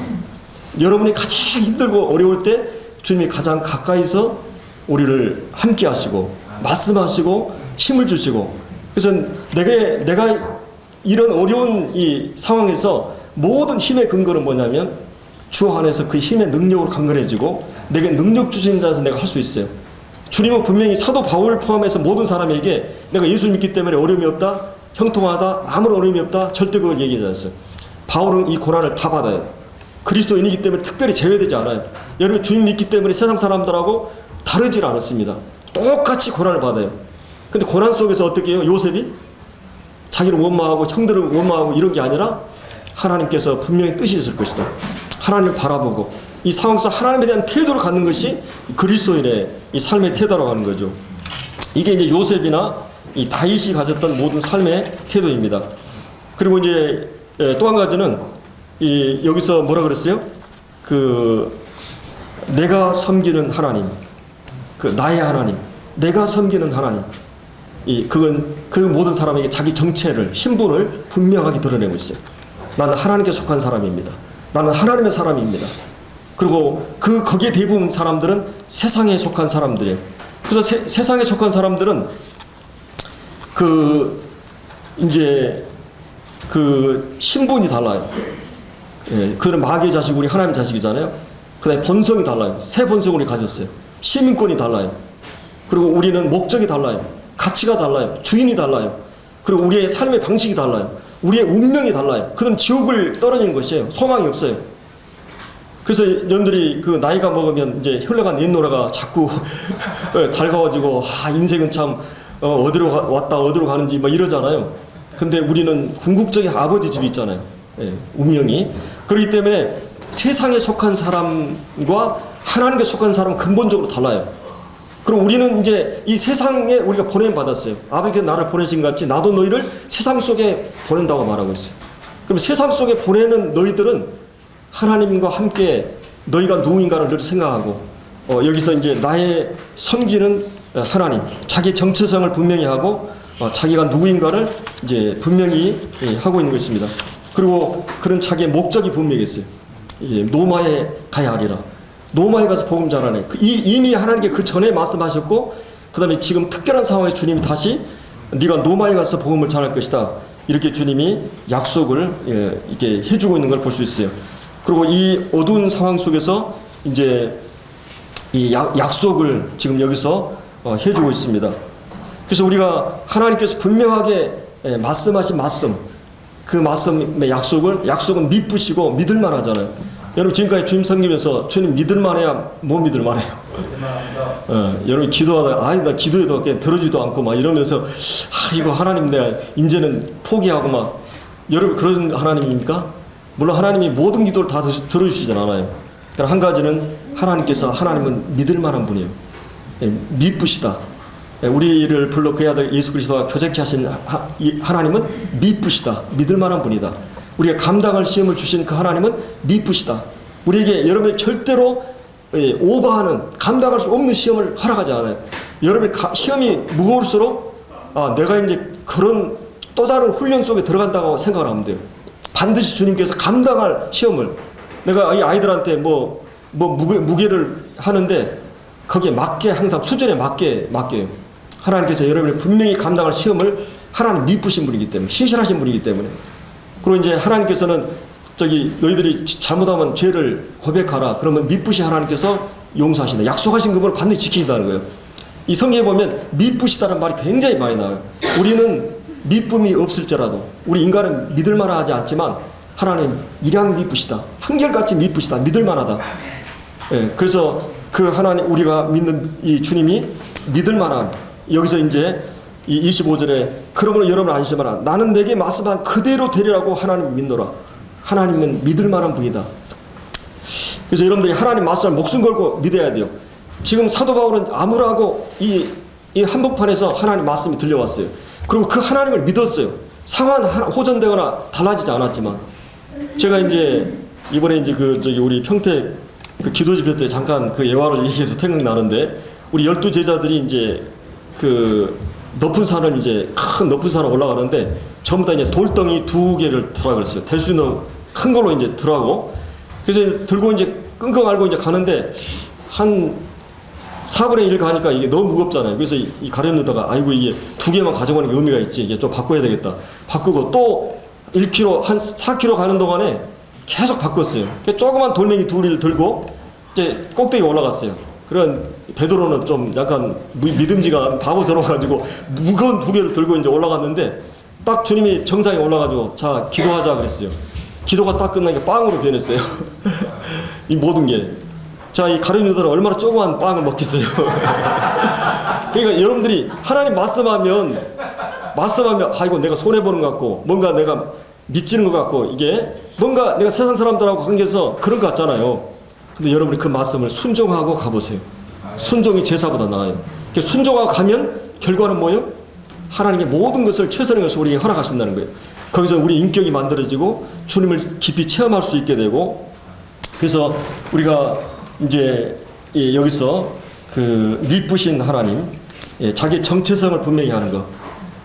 여러분이 가장 힘들고 어려울 때 주님이 가장 가까이서 우리를 함께 하시고 말씀하시고 힘을 주시고, 그래서 내가 이런 어려운 이 상황에서 모든 힘의 근거는 뭐냐면 주 안에서 그 힘의 능력으로 강건해지고 내게 능력 주신 자에서 내가 할 수 있어요. 주님은 분명히 사도 바울을 포함해서 모든 사람에게 내가 예수 믿기 때문에 어려움이 없다, 형통하다, 아무런 어려움이 없다, 절대 그걸 얘기하지 않았어요. 바울은 이 고난을 다 받아요. 그리스도인이기 때문에 특별히 제외되지 않아요. 여러분 주님 믿기 때문에 세상 사람들하고 다르질 않았습니다. 똑같이 고난을 받아요. 근데 고난 속에서 어떻게 해요? 요셉이 자기를 원망하고 형들을 원망하고 이런 게 아니라 하나님께서 분명히 뜻이 있을 것이다. 하나님을 바라보고 이 상황 속 하나님에 대한 태도를 갖는 것이 그리스도인의 이 삶의 태도라고 하는 거죠. 이게 이제 요셉이나 이 다윗이 가졌던 모든 삶의 태도입니다. 그리고 이제 또 한 가지는 여기서 뭐라 그랬어요? 내가 섬기는 하나님, 나의 하나님, 내가 섬기는 하나님. 그건 그 모든 사람에게 자기 정체를, 신분을 분명하게 드러내고 있어요. 나는 하나님께 속한 사람입니다. 나는 하나님의 사람입니다. 그리고 거기에 대부분 사람들은 세상에 속한 사람들이에요. 그래서 세상에 속한 사람들은 이제 그 신분이 달라요. 예, 그는 마귀의 자식, 우리 하나님의 자식이잖아요. 그다음에 본성이 달라요. 새 본성을 가졌어요. 시민권이 달라요. 그리고 우리는 목적이 달라요. 가치가 달라요. 주인이 달라요. 그리고 우리의 삶의 방식이 달라요. 우리의 운명이 달라요. 그럼 지옥을 떨어지는 것이에요. 소망이 없어요. 그래서 여러분들이 그 나이가 먹으면 이제 흘러간 옛 노래가 자꾸 달가워지고, 인생은 참 어디로 왔다 어디로 가는지 막 이러잖아요. 근데 우리는 궁극적인 아버지 집이 있잖아요. 예, 운명이. 그렇기 때문에 세상에 속한 사람과 하나님께 속한 사람은 근본적으로 달라요. 그럼 우리는 이제 이 세상에 우리가 보냄 받았어요. 아버지께서 나를 보내신 것 같이 나도 너희를 세상 속에 보낸다고 말하고 있어요. 그럼 세상 속에 보내는 너희들은 하나님과 함께 너희가 누구인가를 늘 생각하고, 여기서 이제 나의 섬기는 하나님, 자기 정체성을 분명히 하고, 자기가 누구인가를 이제 분명히 하고 있는 것입니다. 그리고 그런 자기의 목적이 분명했어요. 노마에 가야 하리라. 노마에 가서 복음 전하네. 이미 하나님께 그 전에 말씀하셨고, 그 다음에 지금 특별한 상황에 주님이 다시 네가 노마에 가서 복음을 전할 것이다. 이렇게 주님이 약속을 이렇게 해주고 있는 걸 볼 수 있어요. 그리고 이 어두운 상황 속에서 이제 이 약속을 지금 여기서 해주고 있습니다. 그래서 우리가 하나님께서 분명하게 말씀하신 말씀, 그 말씀의 약속은 믿으시고 믿을만 하잖아요. 여러분 지금까지 주님 섬기면서 주님 믿을만 해야 못 믿을만 해요. 여러분 기도하다 나 기도해도 들어주지도 않고 막 이러면서 이거 하나님 내가 이제는 포기하고 막, 여러분 그런 하나님입니까? 물론 하나님이 모든 기도를 다 들어주시진 않아요. 그러나 한 가지는 하나님은 믿을 만한 분이에요. 믿으시다. 우리를 불러 그의 아들 예수 그리스도와 교제케 하신 하나님은 믿으시다. 믿을 만한 분이다. 우리가 감당할 시험을 주신 그 하나님은 믿으시다. 우리에게 여러분이 절대로 오버하는 감당할 수 없는 시험을 허락하지 않아요. 여러분의 시험이 무거울수록 내가 이제 그런 또 다른 훈련 속에 들어간다고 생각을 하면 돼요. 반드시 주님께서 감당할 시험을, 내가 이 아이들한테 무게를 하는데 거기에 맞게 항상 수준에 맞게요. 하나님께서 여러분이 분명히 감당할 시험을 하나님 믿으신 분이기 때문에, 신실하신 분이기 때문에. 그리고 이제 하나님께서는 너희들이 잘못하면 죄를 고백하라. 그러면 믿으신 하나님께서 용서하신다. 약속하신 그분을 반드시 지키신다는 거예요. 이 성경에 보면 믿으시다는 말이 굉장히 많이 나와요. 우리는 믿음이 없을지라도, 우리 인간은 믿을만하지 않지만 하나님 일양 믿으시다. 한결같이 믿으시다. 믿을만하다. 그래서 그 하나님, 우리가 믿는 이 주님이 믿을만한, 여기서 이제 이 25절에 그러므로 여러분 안심하라. 나는 내게 말씀한 그대로 되리라고 하나님 믿노라. 하나님은 믿을만한 분이다. 그래서 여러분들이 하나님 말씀을 목숨 걸고 믿어야 돼요. 지금 사도 바울은 아무라고 이 한복판에서 하나님 말씀이 들려왔어요. 그리고 그 하나님을 믿었어요. 상황 호전되거나 달라지지 않았지만. 제가 이제 이번에 이제 우리 평택 그 기도 집회 때 잠깐 그 예화를 얘기해서 생각나는데, 우리 12 제자들이 이제 그 높은 산을 이제 큰 높은 산을 올라가는데 전부 다 이제 돌덩이 2개를 들어가 그랬어요. 될 수 있는 큰 걸로 이제 들어가고, 그래서 들고 이제 끙끙 앓고 이제 가는데 한 4분의 1 가니까 이게 너무 무겁잖아요. 그래서 이 가려놓다가 아이고 이게 2개만 가져가는 게 의미가 있지, 이게 좀 바꿔야 되겠다. 바꾸고 또 1km 한 4km 가는 동안에 계속 바꿨어요. 조그만 돌멩이 2를 들고 이제 꼭대기 올라갔어요. 그런 베드로는 좀 약간 믿음지가 바보스러워가지고 무거운 2개를 들고 이제 올라갔는데, 딱 주님이 정상에 올라가지고 자 기도하자 그랬어요. 기도가 딱 끝나니까 빵으로 변했어요. 이 모든 게. 자, 이 가룟유다는 얼마나 조그만 빵을 먹겠어요. 그러니까 여러분들이 하나님 말씀하면 아이고 내가 손해보는 것 같고, 뭔가 내가 미치는 것 같고, 이게 뭔가 내가 세상 사람들하고 관계에서 그런 것 같잖아요. 근데 여러분이 그 말씀을 순종하고 가보세요. 순종이 제사보다 나아요. 순종하고 가면 결과는 뭐예요? 하나님의 모든 것을, 최선의 것을 우리에게 허락하신다는 거예요. 거기서 우리 인격이 만들어지고 주님을 깊이 체험할 수 있게 되고, 그래서 우리가 이제 여기서 그 믿으신 하나님, 자기 정체성을 분명히 하는 거,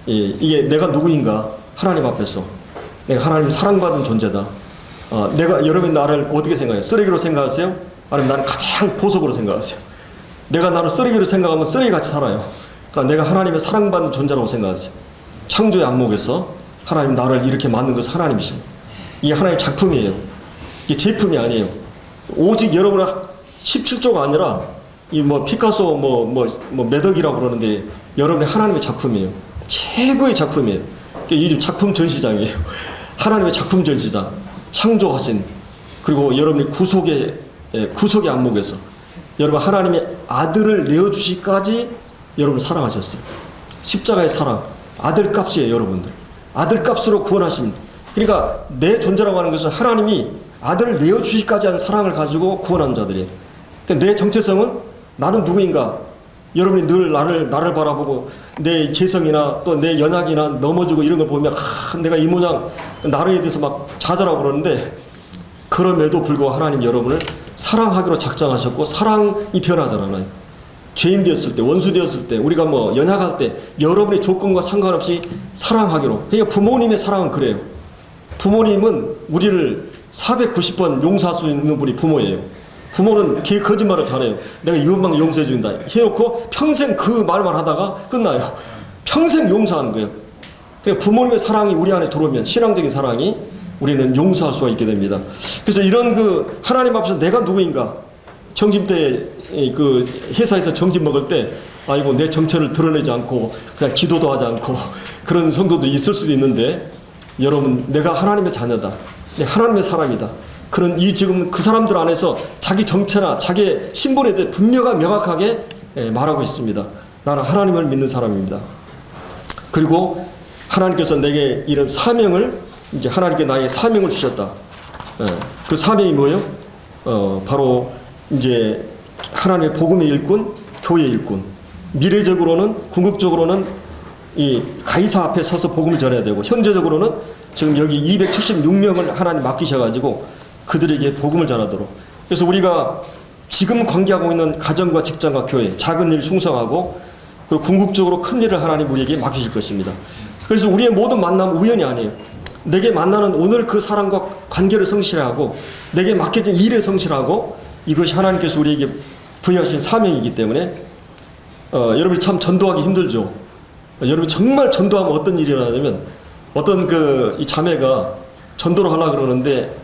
이게 내가 누구인가, 하나님 앞에서 내가 하나님 사랑받은 존재다. 여러분 나를 어떻게 생각해요? 쓰레기로 생각하세요? 아니면 나는 가장 보석으로 생각하세요? 내가 나를 쓰레기로 생각하면 쓰레기같이 살아요. 그러니까 내가 하나님의 사랑받는 존재라고 생각하세요. 창조의 안목에서 하나님 나를 이렇게 만든 것은 하나님이십니다. 이게 하나님의 작품이에요. 이게 제품이 아니에요. 오직 여러분은 17조가 아니라 이 뭐 피카소 매덕이라고 그러는데 여러분이 하나님의 작품이에요. 최고의 작품이에요. 이 작품 전시장이에요. 하나님의 작품 전시장. 창조하신 그리고 여러분의 구속의 안목에서 여러분 하나님의 아들을 내어주시기까지 여러분 사랑하셨어요. 십자가의 사랑, 아들값이에요. 여러분들 아들값으로 구원하신, 그러니까 내 존재라고 하는 것은 하나님이 아들을 내어주시기까지 한 사랑을 가지고 구원한 자들이에요. 그러니까 내 정체성은 나는 누구인가? 여러분이 늘 나를 바라보고 내 재성이나 또 내 연약이나 넘어지고 이런 걸 보면 내가 이 모양 나를 대해서 막 좌절하고 그러는데, 그럼에도 불구하고 하나님 여러분을 사랑하기로 작정하셨고 사랑이 변하잖아요. 죄인 되었을 때, 원수 되었을 때, 우리가 뭐 연약할 때 여러분의 조건과 상관없이 사랑하기로. 그러니까 부모님의 사랑은 그래요. 부모님은 우리를 490번 용서할 수 있는 분이 부모예요. 부모는 걔 거짓말을 잘해요. 내가 이번만 용서해 준다 해놓고 평생 그 말만 하다가 끝나요. 평생 용서하는 거예요. 그러니까 부모님의 사랑이 우리 안에 들어오면, 신앙적인 사랑이, 우리는 용서할 수가 있게 됩니다. 그래서 이런 그 하나님 앞에서 내가 누구인가, 점심 때 그 회사에서 점심 먹을 때 아이고 내 정체를 드러내지 않고 그냥 기도도 하지 않고 그런 성도도 있을 수도 있는데, 여러분 내가 하나님의 자녀다, 하나님의 사람이다, 그런 이 지금 그 사람들 안에서 자기 정체나 자기 신분에 대해 명확하게 말하고 있습니다. 나는 하나님을 믿는 사람입니다. 그리고 하나님께서 내게 이런 사명을, 이제 하나님께 나에게 사명을 주셨다. 그 사명이 뭐예요? 바로 이제 하나님의 복음의 일꾼, 교회의 일꾼. 미래적으로는, 궁극적으로는 이 가이사 앞에 서서 복음을 전해야 되고, 현재적으로는 지금 여기 276명을 하나님 맡기셔가지고 그들에게 복음을 전하도록. 그래서 우리가 지금 관계하고 있는 가정과 직장과 교회, 작은 일 충성하고, 그리고 궁극적으로 큰 일을 하나님 우리에게 맡기실 것입니다. 그래서 우리의 모든 만남은 우연이 아니에요. 내게 만나는 오늘 그 사람과 관계를 성실하고 내게 맡겨진 일에 성실하고, 이것이 하나님께서 우리에게 부여하신 사명이기 때문에 여러분이 참 전도하기 힘들죠. 여러분 정말 전도하면 어떤 일이 일어나냐면, 어떤 이 자매가 전도를 하려고 그러는데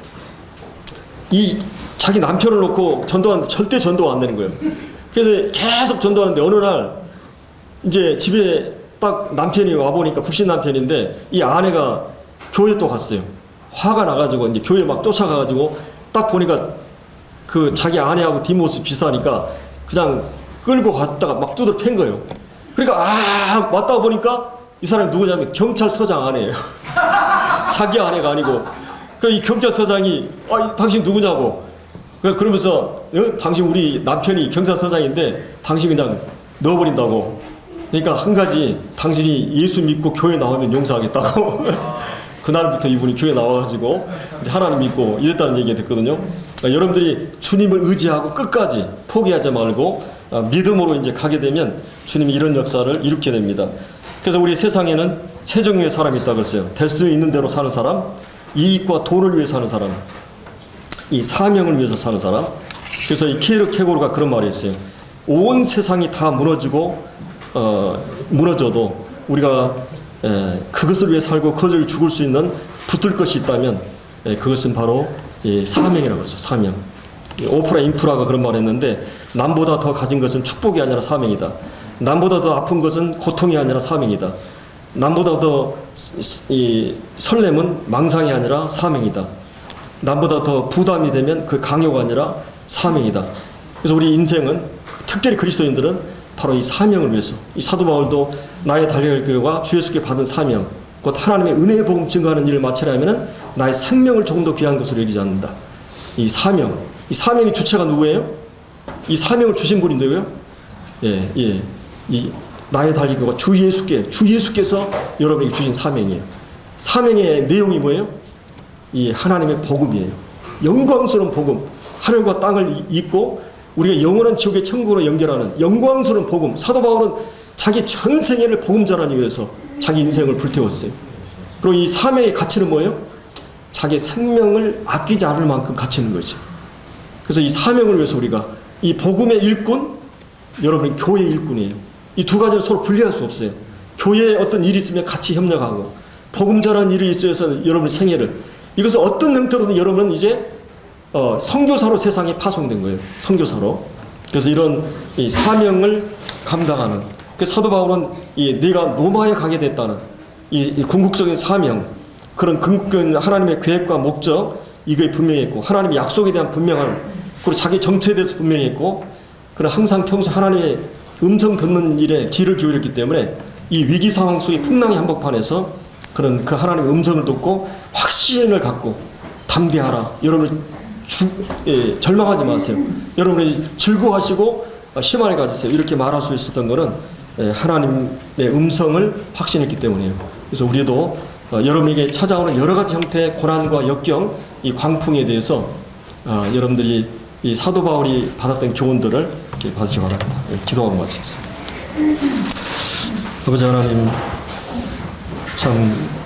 이 자기 남편을 놓고 전도하는데 절대 전도가 안 되는 거예요. 그래서 계속 전도하는데 어느 날 이제 집에 딱 남편이 와보니까, 불신 남편인데 이 아내가 교회 또 갔어요. 화가 나가지고 이제 교회 막 쫓아가가지고 딱 보니까 그 자기 아내하고 뒷모습이 비슷하니까 그냥 끌고 갔다가 막 두드려 팬 거예요. 그러니까 왔다 보니까 이 사람이 누구냐면 경찰서장 아내예요. 자기 아내가 아니고. 그럼 이 경찰서장이 당신 누구냐고. 그러면서 당신 우리 남편이 경찰서장인데 당신 그냥 넣어버린다고. 그러니까 한 가지, 당신이 예수 믿고 교회 나오면 용서하겠다고. 그날부터 이분이 교회 나와가지고 이제 하나님 믿고 이랬다는 얘기가 됐거든요. 여러분들이 주님을 의지하고 끝까지 포기하지 말고 믿음으로 이제 가게 되면 주님이 이런 역사를 일으키게 됩니다. 그래서 우리 세상에는 세 종류의 사람이 있다고 했어요. 될 수 있는 대로 사는 사람, 이익과 돈을 위해 사는 사람, 이 사명을 위해서 사는 사람. 그래서 이 키에르 케고르가 그런 말이 있어요. 온 세상이 다 무너져도 우리가 그것을 위해 살고 그것을 위해 죽을 수 있는 붙들 것이 있다면 그것은 바로 사명이라고 하죠. 사명. 오프라 인프라가 그런 말을 했는데, 남보다 더 가진 것은 축복이 아니라 사명이다. 남보다 더 아픈 것은 고통이 아니라 사명이다. 남보다 더 설렘은 망상이 아니라 사명이다. 남보다 더 부담이 되면 그 강요가 아니라 사명이다. 그래서 우리 인생은, 특별히 그리스도인들은 바로 이 사명을 위해서, 이 사도 바울도 나의 달려갈 길과 주 예수께 받은 사명, 곧 하나님의 은혜의 복음 증거하는 일을 마치려 하면은 나의 생명을 조금 더 귀한 것으로 여기지 않는다. 이 사명, 이 사명의 주체가 누구예요? 이 사명을 주신 분이 누구예요? 이 나의 달릴 길과 주 예수께서 여러분에게 주신 사명이에요. 사명의 내용이 뭐예요? 이 하나님의 복음이에요. 영광스러운 복음, 하늘과 땅을 잇고 우리가 영원한 지옥의 천국으로 연결하는 영광스러운 복음. 사도 바울은 자기 전생애를 복음 전하기 위해서 자기 인생을 불태웠어요. 그리고 이 사명의 가치는 뭐예요? 자기 생명을 아끼지 않을 만큼 가치는 거죠. 그래서 이 사명을 위해서 우리가, 이 복음의 일꾼, 여러분이 교회의 일꾼이에요. 이 두 가지를 서로 분리할 수 없어요. 교회에 어떤 일이 있으면 같이 협력하고, 복음 전하는 일이 있어서 여러분의 생애를 이것을 어떤 형태로든 여러분은 이제 선교사로 세상에 파송된 거예요. 선교사로. 그래서 이런 이 사명을 감당하는 그 사도 바울은 내가 로마에 가게 됐다는 이 궁극적인 사명 그런 궁극적인 하나님의 계획과 목적 이게 분명히 있고 하나님의 약속에 대한 분명한 그리고 자기 정체에 대해서 분명히 있고 그런 항상 평소 하나님의 음성 듣는 일에 귀를 기울였기 때문에 이 위기 상황 속의 풍랑의 한복판에서 그런 그 하나님의 음성을 듣고 확신을 갖고 담대하라. 여러분 절망하지 마세요. 여러분이 즐거워하시고 희망을 가지세요. 이렇게 말할 수 있었던 것은 하나님의 음성을 확신했기 때문이에요. 그래서 우리도 여러분에게 찾아오는 여러 가지 형태의 고난과 역경, 이 광풍에 대해서 여러분들이 이 사도 바울이 받았던 교훈들을 이렇게 받으시기 바랍니다. 기도하고 마치겠습니다. 아버지 하나님, 참